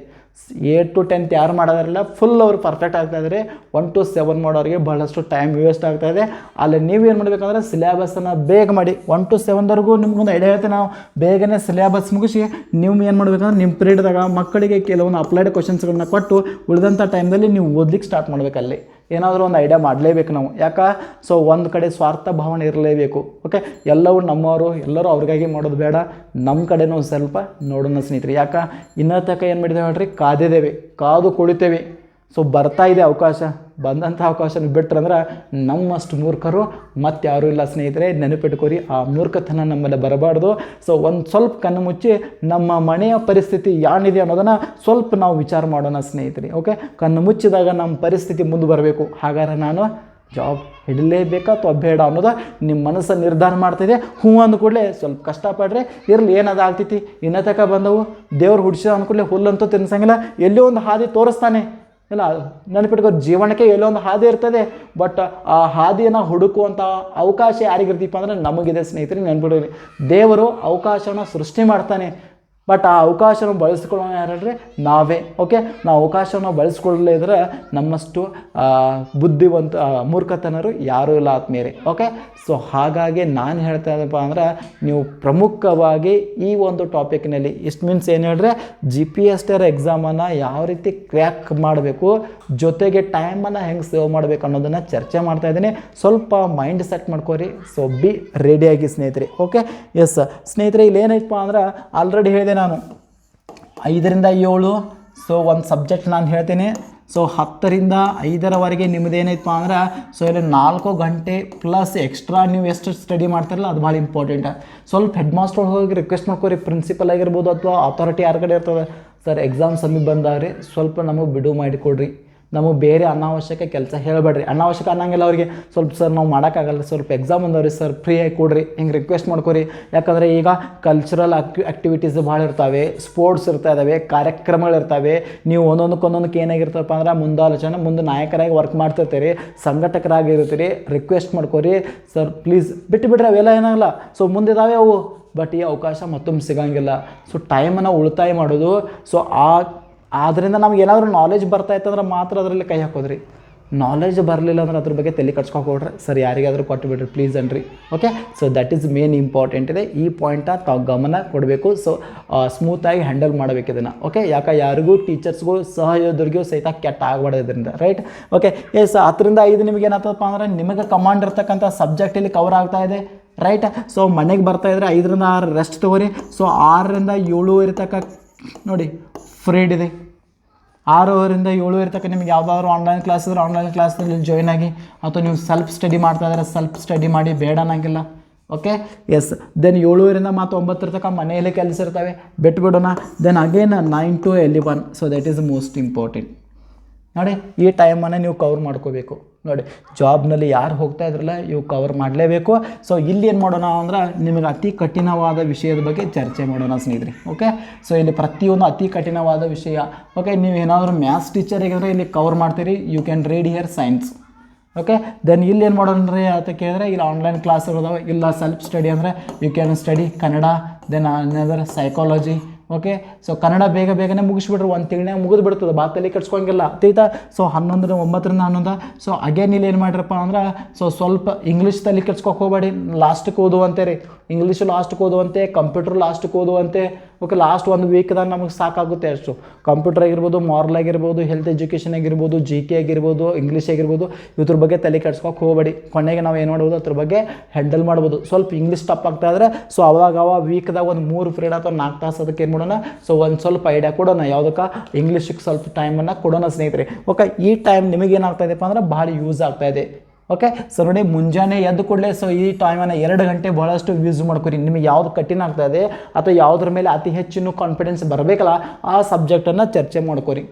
8 to 10 ಯಾರು ಮಾಡೋದಾರಲ್ಲ ಫುಲ್ ಅವರು ಪರ್ಫೆಕ್ಟ್ ಆಗ್ತಾಯಿದ್ದಾರೆ. 1 to 7 ಮಾಡೋರಿಗೆ ಭಾಳಷ್ಟು ಟೈಮ್ ವೇಸ್ಟ್ ಆಗ್ತಾಯಿದೆ. ಅಲ್ಲಿ ನೀವೇನು ಮಾಡಬೇಕಂದ್ರೆ ಸಿಲೆಬಸನ್ನು ಬೇಗ ಮಾಡಿ. 1 to 7 ನಿಮ್ಗೊಂದು ಐಡಿಯಾ ಹೇಳ್ತೀನಿ, ನಾವು ಬೇಗನೆ ಸಿಲೆಬಸ್ ಮುಗಿಸಿ ನೀವು ಏನು ಮಾಡಬೇಕಂದ್ರೆ ನಿಮ್ಮ ಪೀರಿಯಡ್ದಾಗ ಮಕ್ಕಳಿಗೆ ಕೆಲವೊಂದು ಅಪ್ಲೈಡ್ ಕ್ವಶನ್ಸ್ಗಳನ್ನ ಕೊಟ್ಟು ಉಳಿದಂಥ ಟೈಮ್ದಲ್ಲಿ ನೀವು ಓದ್ಲಿಕ್ಕೆ ಸ್ಟಾರ್ಟ್ ಮಾಡಬೇಕಲ್ಲಿ. ಏನಾದರೂ ಒಂದು ಐಡಿಯಾ ಮಾಡಲೇಬೇಕು ನಾವು, ಯಾಕೆ ಸೊ ಒಂದು ಕಡೆ ಸ್ವಾರ್ಥ ಭಾವನೆ ಇರಲೇಬೇಕು. ಓಕೆ ಎಲ್ಲವೂ ನಮ್ಮವರು, ಎಲ್ಲರೂ ಅವ್ರಿಗಾಗಿ ಮಾಡೋದು ಬೇಡ, ನಮ್ಮ ಕಡೆನೂ ಸ್ವಲ್ಪ ನೋಡೋಣ ಸ್ನೇಹಿತರೆ. ಯಾಕೆ ಇನ್ನೂ ತನಕ ಏನು ಮಾಡಿದ್ದೇವೆ ಹೇಳ್ರಿ, ಕಾದಿದ್ದೇವೆ, ಕಾದು ಕುಳಿತೇವೆ. ಸೊ ಬರ್ತಾ ಇದೆ ಅವಕಾಶ, ಬಂದಂಥ ಅವಕಾಶನ ಬಿಟ್ರಂದ್ರೆ ನಮ್ಮಷ್ಟು ಮೂರ್ಖರು ಮತ್ತು ಯಾರೂ ಇಲ್ಲ ಸ್ನೇಹಿತರೆ, ನೆನಪಿಟ್ಕೋರಿ. ಆ ಮೂರ್ಖತನ ನಮ್ಮಲ್ಲಿ ಬರಬಾರ್ದು. ಸೊ ಒಂದು ಸ್ವಲ್ಪ ಕಣ್ಣು ಮುಚ್ಚಿ ನಮ್ಮ ಮನೆಯ ಪರಿಸ್ಥಿತಿ ಏನಿದೆ ಅನ್ನೋದನ್ನು ಸ್ವಲ್ಪ ನಾವು ವಿಚಾರ ಮಾಡೋಣ ಸ್ನೇಹಿತರೆ. ಓಕೆ ಕಣ್ಣು ಮುಚ್ಚಿದಾಗ ನಮ್ಮ ಪರಿಸ್ಥಿತಿ ಮುಂದೆ ಬರಬೇಕು. ಹಾಗಾದ್ರೆ ನಾನು ಜಾಬ್ ಹಿಡಲೇಬೇಕಾ ಅಥವಾ ಬೇಡ ಅನ್ನೋದು ನಿಮ್ಮ ಮನಸ್ಸು ನಿರ್ಧಾರ ಮಾಡ್ತಿದೆ. ಹ್ಞೂ ಅಂದ ಕೂಡಲೇ ಸ್ವಲ್ಪ ಕಷ್ಟಪಡ್ರೆ ಇರಲಿ, ಏನದು ಆಗ್ತೈತಿ, ಇನ್ನೂ ತನಕ ಬಂದವು ದೇವ್ರು ಹುಡ್ಸಿದ ಅಂದ್ಕೂಡಲೇ ಹುಲ್ಲಂತೂ ತಿನ್ಸಂಗಿಲ್ಲ, ಎಲ್ಲೋ ಒಂದು ಹಾದಿ ತೋರಿಸ್ತಾನೆ. ಇಲ್ಲ ನೆನಪಿಟ್ಕೋ, ಜೀವನಕ್ಕೆ ಎಲ್ಲೋ ಒಂದು ಹಾದಿ ಇರ್ತದೆ, ಬಟ್ ಆ ಹಾದಿಯನ್ನು ಹುಡುಕುವಂಥ ಅವಕಾಶ ಯಾರಿಗಿರ್ತೀಪ್ಪ ಅಂದರೆ ನಮಗಿದೆ ಸ್ನೇಹಿತರೆ. ನೆನ್ಪಿಡ್ರಿ, ದೇವರು ಅವಕಾಶವನ್ನು ಸೃಷ್ಟಿ ಮಾಡ್ತಾನೆ, ಬಟ್ ಆ ಅವಕಾಶನ ಬಳಸ್ಕೊಳ್ಳೋಣ ಯಾರಲ್ರಿ, ನಾವೇ. ಓಕೆ ನಾವು ಅವಕಾಶವನ್ನು ಬಳಸ್ಕೊಳ್ಳಲೇ ಇದ್ರೆ ನಮ್ಮಷ್ಟು ಬುದ್ಧಿವಂತ ಮೂರ್ಖತನರು ಯಾರೂ ಇಲ್ಲ ಆತ್ಮೀಯರೇ. ಓಕೆ ಸೊ ಹಾಗಾಗಿ ನಾನು ಹೇಳ್ತಾ ಇದ್ದಪ್ಪ ಅಂದ್ರೆ ನೀವು ಪ್ರಮುಖವಾಗಿ ಈ ಒಂದು ಟಾಪಿಕ್ನಲ್ಲಿ ಇಷ್ಟು ಮೀನ್ಸ್ ಏನು ಹೇಳಿದ್ರೆ GPSTR ಎಕ್ಸಾಮನ್ನು ಯಾವ ರೀತಿ ಕ್ರ್ಯಾಕ್ ಮಾಡಬೇಕು, ಜೊತೆಗೆ ಟೈಮನ್ನು ಹೆಂಗೆ ಸೇವ್ ಮಾಡಬೇಕು ಅನ್ನೋದನ್ನು ಚರ್ಚೆ ಮಾಡ್ತಾ ಇದ್ದೀನಿ. ಸ್ವಲ್ಪ ಮೈಂಡ್ ಸೆಟ್ ಮಾಡ್ಕೋರಿ. ಸೊ ಬಿ ರೆಡಿಯಾಗಿ ಸ್ನೇಹಿತರೆ. ಓಕೆ ಎಸ್ ಸ್ನೇಹಿತರೆ, ಇಲ್ಲಿ ಏನೈತಪ್ಪ ಅಂದ್ರೆ ಆಲ್ರೆಡಿ ಹೇಳಿದೆ ನಾನು 5 ರಿಂದ 7. ಸೊ ಒಂದು ಸಬ್ಜೆಕ್ಟ್ ನಾನು ಹೇಳ್ತೀನಿ. ಸೊ 10 ರಿಂದ 5 ನಿಮ್ಮದೇನೈತಪ್ಪ ಅಂದ್ರೆ ಸೊ ಇಲ್ಲಿ 4 ಗಂಟೆ ಪ್ಲಸ್ ಎಕ್ಸ್ಟ್ರಾ ನೀವು ಎಷ್ಟು ಸ್ಟಡಿ ಮಾಡ್ತಾರಲ್ಲ ಅದು ಭಾಳ ಇಂಪಾರ್ಟೆಂಟ್. ಸ್ವಲ್ಪ ಹೆಡ್ ಮಾಸ್ಟರ್ ಹೋಗಿ ರಿಕ್ವೆಸ್ಟ್ ಮಾಡ್ಕೊರಿ, ಪ್ರಿನ್ಸಿಪಲ್ ಆಗಿರ್ಬೋದು ಅಥವಾ ಅಥಾರಿಟಿ ಯಾರ ಕಡೆ ಇರ್ತದೆ, ಸರ್ ಎಕ್ಸಾಮ್ ಸಮೀಪ ಬಂದಾವ್ರಿ ಸ್ವಲ್ಪ ನಮಗೆ ಬಿಡುವು ಮಾಡಿಕೊಡ್ರಿ, ನಮಗೆ ಬೇರೆ ಅನಾವಶ್ಯಕ ಕೆಲಸ ಹೇಳಬೇಡ್ರಿ. ಅನಾವಶ್ಯಕ ಅನ್ನಂಗಿಲ್ಲ ಅವ್ರಿಗೆ, ಸ್ವಲ್ಪ ಸರ್ ನಾವು ಮಾಡೋಕ್ಕಾಗಲ್ಲ, ಸ್ವಲ್ಪ ಎಕ್ಸಾಮ್ ಬಂದವ್ರಿ ಸರ್ ಫ್ರೀಯಾಗಿ ಕೊಡ್ರಿ, ಹಿಂಗೆ ರಿಕ್ವೆಸ್ಟ್ ಮಾಡ್ಕೊರಿ. ಯಾಕಂದರೆ ಈಗ ಕಲ್ಚರಲ್ ಆ್ಯಕ್ಟಿವಿಟೀಸ್ ಭಾಳ ಇರ್ತವೆ, ಸ್ಪೋರ್ಟ್ಸ್ ಇದ್ದಾವೆ, ಕಾರ್ಯಕ್ರಮಗಳಿರ್ತವೆ. ನೀವು ಒಂದೊಂದಕ್ಕೆ ಏನಾಗಿರ್ತಪ್ಪ ಅಂದ್ರೆ ಮುಂದಾಲೋಚನೆ, ಮುಂದೆ ನಾಯಕರಾಗಿ ವರ್ಕ್ ಮಾಡ್ತಿರ್ತೀರಿ, ಸಂಘಟಕರಾಗಿರ್ತೀರಿ. ರಿಕ್ವೆಸ್ಟ್ ಮಾಡ್ಕೊರಿ ಸರ್ ಪ್ಲೀಸ್, ಬಿಟ್ಟುಬಿಡ್ರಿ ಅವೆಲ್ಲ ಏನಾಗಲ್ಲ. ಸೊ ಮುಂದಿದ್ದಾವೆ ಅವು, ಬಟ್ ಈ ಅವಕಾಶ ಮತ್ತೊಮ್ಮೆ ಸಿಗೋಂಗಿಲ್ಲ. ಸೊ ಟೈಮನ್ನು ಉಳಿತಾಯ ಮಾಡೋದು. ಸೊ ಆದ್ದರಿಂದ ನಮ್ಗೆ ಏನಾದರೂ ನಾಲೆಜ್ ಬರ್ತಾಯಿತ್ತಂದ್ರೆ ಮಾತ್ರ ಅದರಲ್ಲಿ ಕೈ ಹಾಕೋದ್ರಿ. ನಾಲೆಜ್ ಬರಲಿಲ್ಲ ಅಂದ್ರೆ ಅದ್ರ ಬಗ್ಗೆ ತಲೆ ಕಟ್ಸ್ಕೊಕೊಡ್ರಿ, ಸರ್ ಯಾರಿಗಾದರೂ ಕೊಟ್ಟು ಬಿಡ್ರಿ ಪ್ಲೀಸ್ ಅನ್ರಿ. Okay so that is main important ಇದೆ. ಈ ಪಾಯಿಂಟ ತಾವು ಗಮನ ಕೊಡಬೇಕು. ಸೊ ಸ್ಮೂತಾಗಿ ಹ್ಯಾಂಡಲ್ ಮಾಡಬೇಕು ಇದನ್ನು. ಓಕೆ ಯಾಕೆ ಯಾರಿಗೂ ಟೀಚರ್ಸ್ಗೂ ಸಹಯೋಧರಿಗೂ ಸಹಿತ ಕೆಟ್ಟ ಆಗಬಾರ್ದು ಇದರಿಂದ, ರೈಟ್. ಓಕೆ ಎಸ್ 10 ರಿಂದ 5 ನಿಮಗೆ ಏನಾಗ್ತದಪ್ಪ ಅಂದ್ರೆ ನಿಮಗೆ ಕಮಾಂಡ್ ಇರ್ತಕ್ಕಂಥ ಸಬ್ಜೆಕ್ಟ್ ಇಲ್ಲಿ ಕವರ್ ಆಗ್ತಾ ಇದೆ, ರೈಟ್. ಸೊ ಮನೆಗೆ ಬರ್ತಾಯಿದ್ರೆ 5 ರಿಂದ 6 ರೆಸ್ಟ್ ತೊಗೊರಿ. ಸೊ 6 ರಿಂದ 7 ಇರ್ತಕ್ಕ ನೋಡಿ ಫ್ರೀಡ್ ಇದೆ. 6 ರಿಂದ 7 ತನಕ ನಿಮ್ಗೆ ಯಾವುದಾದ್ರು ಆನ್ಲೈನ್ ಕ್ಲಾಸ್ ಇದ್ರೆ ಆನ್ಲೈನ್ ಕ್ಲಾಸಲ್ಲಿ ಜಾಯ್ನ್ ಆಗಿ, ಅಥವಾ ನೀವು ಸೆಲ್ಫ್ ಸ್ಟಡಿ ಮಾಡ್ತಾ ಇದ್ದಾರೆ ಸೆಲ್ಫ್ ಸ್ಟಡಿ ಮಾಡಿ, ಬೇಡ ಅನ್ನಂಗಿಲ್ಲ. ಓಕೆ ಎಸ್ ದೆನ್ 7 ರಿಂದ ಮತ್ತು 9 ತನಕ ಮನೆಯಲ್ಲಿ ಕೆಲಸ ಇರ್ತವೆ, ಬಿಟ್ಬಿಡೋಣ. Then again 9 to 11. So that is most important. ನೋಡಿ ಈ ಟೈಮನ್ನು ನೀವು ಕವರ್ ಮಾಡ್ಕೋಬೇಕು. ನೋಡಿ ಜಾಬ್ನಲ್ಲಿ ಯಾರು ಹೋಗ್ತಾ ಇದ್ರಲ್ಲ ಇವು ಕವರ್ ಮಾಡಲೇಬೇಕು. ಸೊ ಇಲ್ಲಿ ಏನು ಮಾಡೋಣ ಅಂದ್ರೆ ನಿಮಗೆ ಅತಿ ಕಠಿಣವಾದ ವಿಷಯದ ಬಗ್ಗೆ ಚರ್ಚೆ ಮಾಡೋಣ ಸ್ನೇಹಿತರೆ. ಓಕೆ, ಸೊ ಇಲ್ಲಿ ಪ್ರತಿಯೊಂದು ಅತಿ ಕಠಿಣವಾದ ವಿಷಯ. ಓಕೆ, ನೀವು ಏನಾದರೂ ಮ್ಯಾಥ್ಸ್ ಟೀಚರ್ ಆಗಿದ್ರೆ ಇಲ್ಲಿ ಕವರ್ ಮಾಡ್ತೀರಿ, you can read here science. Okay, then ಇಲ್ಲಿ ಏನು ಮಾಡೋಣ ರೀ ಅಂತ ಕೇಳಿದ್ರೆ ಇಲ್ಲಿ ಆನ್ಲೈನ್ ಕ್ಲಾಸ್ ಇರೋದಾವೆ, ಇಲ್ಲ ಸೆಲ್ಫ್ ಸ್ಟಡಿ ಅಂದರೆ you can study Kannada, then another psychology. Okay, so Kannada ಬೇಗನೆ ಮುಗಿಸ್ಬಿಡ್ರಿ, ಒಂದು ತಿಂಗಳೇ ಮುಗಿದು ಬಿಡ್ತದೆ, ಬಾತಲ್ಲಿ ಕಟ್ಸ್ಕೊಂಗಿಲ್ಲ ಆಯ್ತಾ. ಸೊ 9 ರಿಂದ 11. ಸೊ ಅಗೇನ್ ಇಲ್ಲಿ ಏನು ಮಾಡಿರಪ್ಪ ಅಂದ್ರೆ ಸೊ ಸ್ವಲ್ಪ ಇಂಗ್ಲೀಷ್ ತಲೆ ಕೆಡ್ಸ್ಕೊಕ್ ಹೋಗಬೇಡಿ, ಲಾಸ್ಟಿಗೆ ಓದುವಂತೆ ರೀ, ಇಂಗ್ಲೀಷು ಲಾಸ್ಟಿಗೆ ಓದುವಂತೆ, ಕಂಪ್ಯೂಟರ್ ಲಾಸ್ಟಿಗೆ ಓದುವಂತೆ. ಓಕೆ, ಲಾಸ್ಟ್ 1 ವೀಕ್ದಾಗ ನಮಗೆ ಸಾಕಾಗುತ್ತೆ ಅಷ್ಟು. ಕಂಪ್ಯೂಟರ್ ಆಗಿರ್ಬೋದು, ಮಾರಲ್ ಆಗಿರ್ಬೋದು, ಹೆಲ್ತ್ ಎಜುಕೇಷನ್ ಆಗಿರ್ಬೋದು, GK ಆಗಿರ್ಬೋದು, ಇಂಗ್ಲೀಷ್ ಆಗಿರ್ಬೋದು, ಇದ್ರ ಬಗ್ಗೆ ತಲೆ ಕೆಡ್ಸ್ಕೊಕ್ ಹೋಗಬೇಡಿ. ಕೊನೆಗೆ ನಾವು ಏನು ಮಾಡ್ಬೋದು ಅದ್ರ ಬಗ್ಗೆ ಹ್ಯಾಂಡಲ್ ಮಾಡ್ಬೋದು. ಸ್ವಲ್ಪ ಇಂಗ್ಲೀಷ್ ಟಪ್ ಆಗ್ತಾ ಇದ್ರೆ ಸೊ ಅವಾಗ ವೀಕ್ದಾಗ ಒಂದು 3 ಪೀರಿಯಡ್ ಅಥವಾ 4 ತಾಸು ಅದಕ್ಕೆ ಏನು ಮಾಡೋಣ, ಸೊ ಒಂದು ಸ್ವಲ್ಪ ಐಡಿಯಾ ಕೊಡೋಣ, ಯಾವುದಕ್ಕೆ ಇಂಗ್ಲೀಷಿಗೆ ಸ್ವಲ್ಪ ಟೈಮನ್ನು ಕೊಡೋಣ ಸ್ನೇಹಿತರೆ. ಓಕೆ, ಈ ಟೈಮ್ ನಿಮಗೇನಾಗ್ತಾ ಇದೆಯಪ್ಪ ಅಂದ್ರೆ ಭಾಳ ಯೂಸ್ ಆಗ್ತಾ ಇದೆ. ಓಕೆ, ಸೊ ನೋಡಿ ಮುಂಜಾನೆ ಎದ್ದು ಕೂಡಲೇ ಸೊ ಈ ಟೈಮನ್ನು 2 ಗಂಟೆ ಭಾಳಷ್ಟು ಯೂಸ್ ಮಾಡ್ಕೊರಿ. ನಿಮಗೆ ಯಾವುದು ಕಠಿಣ ಆಗ್ತಾ ಇದೆ ಅಥವಾ ಯಾವುದ್ರ ಮೇಲೆ ಅತಿ ಹೆಚ್ಚಿನ ಕಾನ್ಫಿಡೆನ್ಸ್ ಬರಬೇಕಲ್ಲ ಆ ಸಬ್ಜೆಕ್ಟನ್ನು ಚರ್ಚೆ ಮಾಡ್ಕೊರಿ.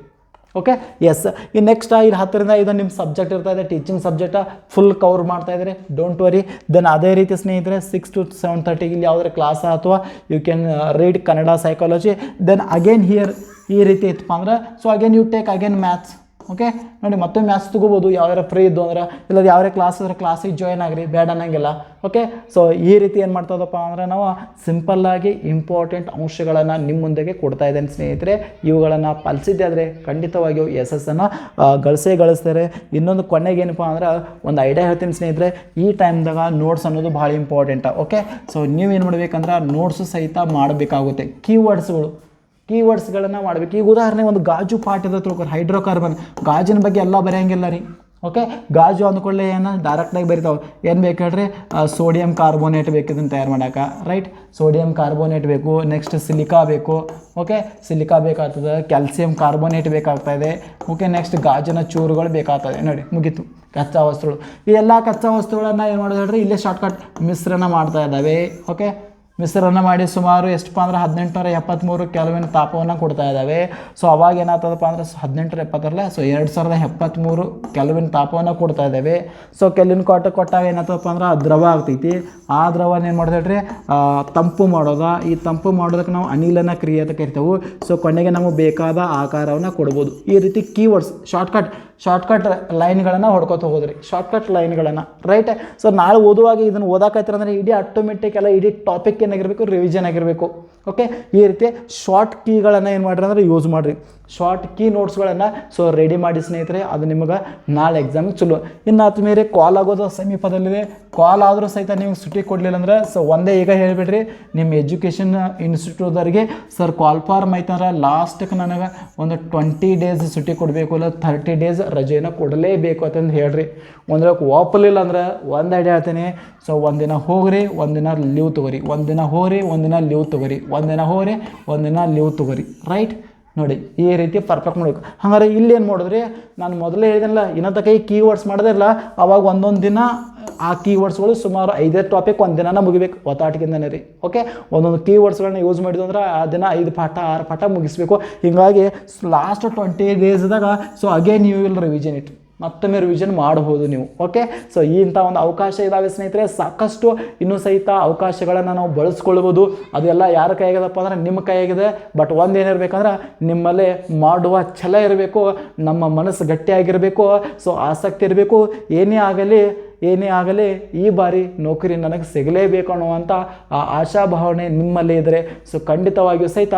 Okay, S. ಈ ನೆಕ್ಸ್ಟ್ ಇಲ್ಲಿ 10 ರಿಂದ 5 ನಿಮ್ಮ ಸಬ್ಜೆಕ್ಟ್ ಇರ್ತಾ ಇದೆ, ಟೀಚಿಂಗ್ ಸಬ್ಜೆಕ್ಟ ಫುಲ್ ಕವರ್ ಮಾಡ್ತಾ ಇದ್ದಾರೆ, ಡೋಂಟ್ ವರಿ. ದೆನ್ ಅದೇ ರೀತಿ ಸ್ನೇಹಿತರೆ 6 to 7:30 ಇಲ್ಲಿ ಯಾವುದೇ ಕ್ಲಾಸ್ ಅಥವಾ you can read Kannada psychology. Then again here ಈ ರೀತಿ ಇತ್ತಪ್ಪ ಅಂದ್ರೆ so again you take again maths. Okay, ನೋಡಿ ಮತ್ತೆ ಮ್ಯಾಥ್ಸ್ ತೊಗೋಬೋದು ಯಾವ್ಯಾರ ಫ್ರೀ ಇದ್ದು ಅಂದ್ರೆ, ಇಲ್ಲ ಯಾವ್ಯಾರ ಕ್ಲಾಸ್ ಇದ್ರೆ ಕ್ಲಾಸಿಗೆ ಜಾಯ್ನ್ ಆಗಿರಿ, ಬೇಡ ಅನ್ನಂಗಿಲ್ಲ. ಓಕೆ, ಸೊ ಈ ರೀತಿ ಏನು ಮಾಡ್ತದಪ್ಪ ಅಂದ್ರೆ ನಾವು ಸಿಂಪಲ್ಲಾಗಿ ಇಂಪಾರ್ಟೆಂಟ್ ಅಂಶಗಳನ್ನು ನಿಮ್ಮ ಮುಂದೆಗೆ ಕೊಡ್ತಾ ಇದ್ದೇನೆ ಸ್ನೇಹಿತರೆ. ಇವುಗಳನ್ನು ಪಾಲಿಸಿದ್ದೆ ಆದರೆ ಖಂಡಿತವಾಗಿಯೂ ಯಶಸ್ಸನ್ನು ಗಳಿಸ್ತಾರೆ. ಇನ್ನೊಂದು ಕೊನೆಗೆ ಏನಪ್ಪ ಅಂದ್ರೆ ಒಂದು ಐಡಿಯಾ ಹೇಳ್ತೀನಿ ಸ್ನೇಹಿತರೆ, ಈ ಟೈಮ್ದಾಗ ನೋಟ್ಸ್ ಅನ್ನೋದು ಭಾಳ ಇಂಪಾರ್ಟೆಂಟ. ಓಕೆ, ಸೊ ನೀವೇನು ಮಾಡ್ಬೇಕಂದ್ರೆ ನೋಟ್ಸು ಸಹಿತ ಮಾಡಬೇಕಾಗುತ್ತೆ. ಕೀವರ್ಡ್ಸ್ಗಳನ್ನು ಮಾಡಬೇಕು. ಈಗ ಉದಾಹರಣೆ ಒಂದು ಗಾಜು ಪಾಠ ಇದೆ ತಿಳ್ಕೊರಿ, ಹೈಡ್ರೋಕಾರ್ಬನ್, ಗಾಜಿನ ಬಗ್ಗೆ ಎಲ್ಲ ಬರೆಯಂಗಿಲ್ಲ ರೀ. ಓಕೆ, ಗಾಜು ಅಂದ್ಕೊಳ್ಳಿ ಏನು ಡೈರೆಕ್ಟಾಗಿ ಬರಿತಾವೆ, ಏನು ಬೇಕು ಹೇಳ್ರಿ, ಸೋಡಿಯಂ ಕಾರ್ಬೋನೇಟ್ ಬೇಕು ಇದನ್ನು ತಯಾರು ಮಾಡೋಕೆ, ರೈಟ್. ಸೋಡಿಯಂ ಕಾರ್ಬೋನೇಟ್ ಬೇಕು, ನೆಕ್ಸ್ಟ್ ಸಿಲಿಕಾ ಬೇಕು. ಓಕೆ, ಸಿಲಿಕಾ ಬೇಕಾಗ್ತದೆ, ಕ್ಯಾಲ್ಸಿಯಂ ಕಾರ್ಬೋನೇಟ್ ಬೇಕಾಗ್ತಾಯಿದೆ. ಓಕೆ, ನೆಕ್ಸ್ಟ್ ಗಾಜಿನ ಚೂರುಗಳು ಬೇಕಾಗ್ತದೆ. ನೋಡಿ ಮುಗೀತು ಕಚ್ಚಾ ವಸ್ತುಗಳು. ಈ ಎಲ್ಲ ಕಚ್ಚಾ ವಸ್ತುಗಳನ್ನು ಏನು ಮಾಡೋದು ಹೇಳ್ರಿ, ಇಲ್ಲೇ ಶಾರ್ಟ್ಕಟ್ ಮಿಶ್ರಣ ಮಾಡ್ತಾ ಇದ್ದಾವೆ. ಓಕೆ, ಮಿಶ್ರಣ ಮಾಡಿ ಸುಮಾರು ಎಷ್ಟಪ್ಪ ಅಂದ್ರೆ 1873 ಕೆಲ್ವಿನ್ ತಾಪವನ್ನು ಕೊಡ್ತಾ ಇದ್ದಾವೆ. ಸೊ ಅವಾಗ ಏನಾಗ್ತದಪ್ಪ ಅಂದ್ರೆ 1870 ಸೊ 2073 ಕೆಲ್ವಿನ್ ತಾಪವನ್ನು ಕೊಡ್ತಾ ಇದ್ದಾವೆ. ಸೊ ಕೆಲ್ವಿನ್ ಕೊಟ್ಟಾಗ ಏನಾಗ್ತದಪ್ಪ ಅಂದ್ರೆ ದ್ರವ ಆಗ್ತೈತಿ. ಆ ದ್ರವನ ಏನು ಮಾಡ್ತೇಳ್ರಿ, ತಂಪು ಮಾಡೋದ. ಈ ತಂಪು ಮಾಡೋದಕ್ಕೆ ನಾವು ಅನಿಲನ ಕ್ರಿಯೆ ಅಂತ ಕರಿತೇವೆ. ಸೊ ಕೊನೆಗೆ ನಮಗೆ ಬೇಕಾದ ಆಕಾರವನ್ನು ಕೊಡ್ಬೋದು. ಈ ರೀತಿ ಕೀವರ್ಡ್ಸ್ ಶಾರ್ಟ್ಕಟ್ ಲೈನ್ಗಳನ್ನು ಹೊಡ್ಕೊತ ಹೋದ್ರಿ, ಶಾರ್ಟ್ಕಟ್ ಲೈನ್ಗಳನ್ನು, ರೈಟ್. ಸೊ ನಾಳೆ ಓದುವಾಗ ಇದನ್ನು ಓದಾಕೈತ್ರ ಅಂದರೆ ಇಡೀ ಆಟೋಮೆಟಿಕ್ ಎಲ್ಲ ಇಡೀ ಟಾಪಿಕ್ ಏನಾಗಿರಬೇಕು, ರಿವಿಷನ್ ಆಗಿರಬೇಕು. ಓಕೆ, ಈ ರೀತಿ ಶಾರ್ಟ್ ಕೀಗಳನ್ನು ಏನು ಮಾಡಿರಿ ಅಂದರೆ ಯೂಸ್ ಮಾಡಿರಿ, ಶಾರ್ಟ್ ಕೀ ನೋಟ್ಸ್ಗಳನ್ನು ಸೊ ರೆಡಿ ಮಾಡಿ ಸ್ನೇಹಿತರೆ. ಅದು ನಿಮಗೆ ನಾಳೆ ಎಕ್ಸಾಮಿಗೆ ಚಲೋ. ಇನ್ನು ಆದ ಮೇಲೆ ಕಾಲ್ ಆಗೋದು ಸಮೀಪದಲ್ಲಿದೆ. ಕಾಲ್ ಆದರೂ ಸಹಿತ ನೀವು ಸುಟ್ಟಿ ಕೊಡಲಿಲ್ಲ ಅಂದರೆ ಸೊ ಒಂದೇ ಈಗ ಹೇಳಿಬಿಡ್ರಿ ನಿಮ್ಮ ಎಜುಕೇಷನ್ ಇನ್ಸ್ಟಿಟ್ಯೂಟ್ದವ್ರಿಗೆ, ಸರ್ ಕಾಲ್ ಫಾರ್ಮ್ ಐತಂದ್ರೆ ಲಾಸ್ಟಿಗೆ ನನಗೆ ಒಂದು 20 ಡೇಸ್ ಸುಟ್ಟಿ ಕೊಡಬೇಕು, ಇಲ್ಲ 30 ಡೇಸ್ ರಜೆಯನ್ನು ಕೊಡಲೇಬೇಕು ಅಂತಂದು ಹೇಳ್ರಿ. ಒಂದ್ರಾಗ ಒಪ್ಪಲಿಲ್ಲ ಅಂದ್ರೆ ಒಂದು ಐಡಿಯಾ ಹೇಳ್ತೀನಿ, ಸೊ ಒಂದಿನ ಹೋಗ್ರಿ, ಒಂದಿನ ಲೀವ್ ತೊಗೊರಿ, ಒಂದಿನ ಹೋಗ್ರಿ, ಒಂದಿನ ಲೀವ್ ತೊಗೊರಿ, ಒಂದಿನ ಹೋಗ್ರಿ, ಒಂದಿನ ಲೀವ್ ತೊಗೊರಿ, ರೈಟ್. ನೋಡಿ ಈ ರೀತಿ ಪರ್ಫೆಕ್ಟ್ ಮಾಡಬೇಕು. ಹಾಗಾದ್ರೆ ಇಲ್ಲಿ ಏನು ಮಾಡಿದ್ರಿ, ನಾನು ಮೊದಲೇ ಹೇಳಿದೆನಲ್ಲ, ಇನ್ನೊಂದು ಕೈ ಕೀವರ್ಡ್ಸ್ ಮಾಡೋದಿಲ್ಲ, ಅವಾಗ ಒಂದೊಂದು ದಿನ ಆ ಕೀವರ್ಡ್ಸ್ಗಳು ಸುಮಾರು 5 ಟಾಪಿಕ್ ಒಂದು ದಿನ ಮುಗಿಬೇಕು ಒತ್ತಾಟಿಗಿಂದನೇ ರೀ. ಓಕೆ, ಒಂದೊಂದು ಕೀವರ್ಡ್ಸ್ಗಳನ್ನ ಯೂಸ್ ಮಾಡಿದ್ವು ಅಂದ್ರೆ ಆ ದಿನ 5 ಪಾಠ 6 ಪಾಠ ಮುಗಿಸ್ಬೇಕು. ಹೀಗಾಗಿ ಲಾಸ್ಟ್ 20 ಡೇಸ್ದಾಗ so again you will revision it, ಮತ್ತೊಮ್ಮೆ ರಿವಿಷನ್ ಮಾಡಬಹುದು ನೀವು. ಓಕೆ, ಸೊ ಇಂಥ ಒಂದು ಅವಕಾಶ ಇದ್ದಾವೆ ಸ್ನೇಹಿತರೆ, ಸಾಕಷ್ಟು ಇನ್ನೂ ಸಹಿತ ಅವಕಾಶಗಳನ್ನು ನಾವು ಬಳಸ್ಕೊಳ್ಬೋದು. ಅದೆಲ್ಲ ಯಾರ ಕೈಯಾಗದಪ್ಪ ಅಂದ್ರೆ ನಿಮ್ಮ ಕೈಯಾಗಿದೆ. ಬಟ್ ಒಂದು ಏನಿರಬೇಕಂದ್ರೆ ನಿಮ್ಮಲ್ಲೇ ಮಾಡುವ ಛಲ ಇರಬೇಕು, ನಮ್ಮ ಮನಸ್ಸು ಗಟ್ಟಿಯಾಗಿರಬೇಕು, ಸೊ ಆಸಕ್ತಿ ಇರಬೇಕು. ಏನೇ ಆಗಲಿ ಈ ಬಾರಿ ನೌಕರಿ ನನಗೆ ಸಿಗಲೇಬೇಕು ಅನ್ನುವಂಥ ಆ ಆಶಾಭಾವನೆ ನಿಮ್ಮಲ್ಲೇ ಇದ್ದರೆ ಸೊ ಖಂಡಿತವಾಗಿಯೂ ಸಹಿತ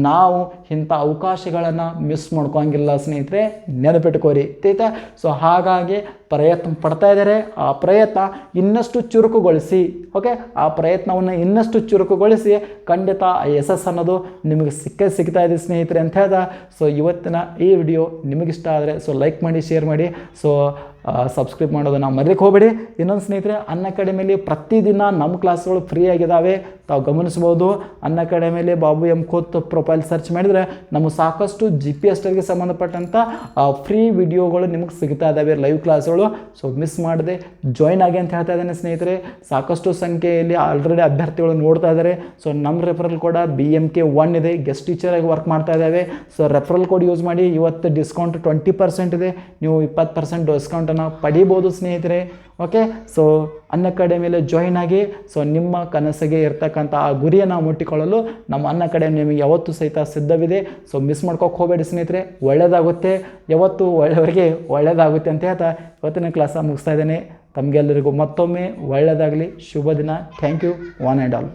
ನಾವು ಇಂಥ ಅವಕಾಶಗಳನ್ನು ಮಿಸ್ ಮಾಡ್ಕೋಂಗಿಲ್ಲ ಸ್ನೇಹಿತರೆ, ನೆನಪಿಟ್ಕೋರಿ ಆಯ್ತಾ. ಸೊ ಹಾಗಾಗಿ ಪ್ರಯತ್ನ ಪಡ್ತಾ ಇದ್ದಾರೆ, ಆ ಪ್ರಯತ್ನ ಇನ್ನಷ್ಟು ಚುರುಕುಗೊಳಿಸಿ. ಓಕೆ, ಆ ಪ್ರಯತ್ನವನ್ನು ಇನ್ನಷ್ಟು ಚುರುಕುಗೊಳಿಸಿ ಖಂಡಿತ ಯಶಸ್ಸು ಅನ್ನೋದು ನಿಮಗೆ ಸಿಗ್ತಾ ಇದೆ ಸ್ನೇಹಿತರೆ ಅಂತ ಹೇಳ್ದ. ಸೊ ಇವತ್ತಿನ ಈ ವಿಡಿಯೋ ನಿಮಗಿಷ್ಟ ಆದರೆ ಸೊ ಲೈಕ್ ಮಾಡಿ, ಶೇರ್ ಮಾಡಿ. ಸೊ ಸಬ್ಸ್ಕ್ರೈಬ್ ಮಾಡೋದನ್ನು ಮರೀಲಿಕ್ಕೆ ಹೋಗಬೇಡಿ. ಇನ್ನೊಂದು ಸ್ನೇಹಿತರೆ, ಅನ್ ಅಕಾಡೆಮಿಯಲ್ಲಿ ಪ್ರತಿದಿನ ನಮ್ಮ ಕ್ಲಾಸ್ಗಳು ಫ್ರೀ ಆಗಿದ್ದಾವೆ, ತಾವು ಗಮನಿಸ್ಬೋದು. ಅನ್ ಅಕಾಡೆಮಿಯಲ್ಲಿ Babu M Khot profile search ಮಾಡಿದರೆ ನಮಗೆ ಸಾಕಷ್ಟು GPS ಗೆ ಸಂಬಂಧಪಟ್ಟಂಥ ಫ್ರೀ ವಿಡಿಯೋಗಳು ನಿಮಗೆ ಸಿಗ್ತಾ ಇದ್ದಾವೆ, ಲೈವ್ ಕ್ಲಾಸ್ಗಳು. ಸೊ ಮಿಸ್ ಮಾಡದೆ ಜಾಯ್ನ್ ಆಗಿ ಅಂತ ಹೇಳ್ತಾ ಇದ್ದೇನೆ ಸ್ನೇಹಿತರೆ. ಸಾಕಷ್ಟು ಸಂಖ್ಯೆಯಲ್ಲಿ ಆಲ್ರೆಡಿ ಅಭ್ಯರ್ಥಿಗಳು ನೋಡ್ತಾ ಇದ್ದಾರೆ. ಸೊ ನಮ್ಮ ರೆಫರಲ್ ಕೋಡ್ BMK 1 ಇದೆ, ಗೆಸ್ಟ್ ಟೀಚರ್ ಆಗಿ ವರ್ಕ್ ಮಾಡ್ತಾ ಇದ್ದಾವೆ. ಸೊ ರೆಫರಲ್ ಕೋಡ್ ಯೂಸ್ ಮಾಡಿ. ಇವತ್ತು ಡಿಸ್ಕೌಂಟ್ 20% ಇದೆ, ನೀವು 20% ಡಿಸ್ಕೌಂಟನ್ನು ಪಡಿಬೋದು ಸ್ನೇಹಿತರೆ. ಓಕೆ, ಸೊ ಅನ್ ಅಕಾಡೆಮಿಯಲ್ಲಿ ಜಾಯ್ನ್ ಆಗಿ. ಸೊ ನಿಮ್ಮ ಕನಸಿಗೆ ಇರ್ತಕ್ಕಂಥ ಆ ಗುರಿಯನ್ನು ಮುಟ್ಟಿಕೊಳ್ಳಲು ನಮ್ಮ ಅನ್ ಅಕಾಡೆಮಿ ನಿಮಗೆ ಯಾವತ್ತೂ ಸಹಿತ ಸಿದ್ಧವಿದೆ. ಸೊ ಮಿಸ್ ಮಾಡ್ಕೋಕೆ ಹೋಗಬೇಡಿ ಸ್ನೇಹಿತರೆ, ಒಳ್ಳೆಯದಾಗುತ್ತೆ, ಯಾವತ್ತು ಒಳ್ಳೆಯವರಿಗೆ ಒಳ್ಳೆಯದಾಗುತ್ತೆ ಅಂತ ಹೇಳ್ತಾ ಇವತ್ತಿನ ಕ್ಲಾಸ ಮುಗಿಸ್ತಾ ಇದ್ದೇನೆ. ತಮಗೆಲ್ಲರಿಗೂ ಮತ್ತೊಮ್ಮೆ ಒಳ್ಳೆಯದಾಗಲಿ, ಶುಭ ದಿನ. Thank you one and all.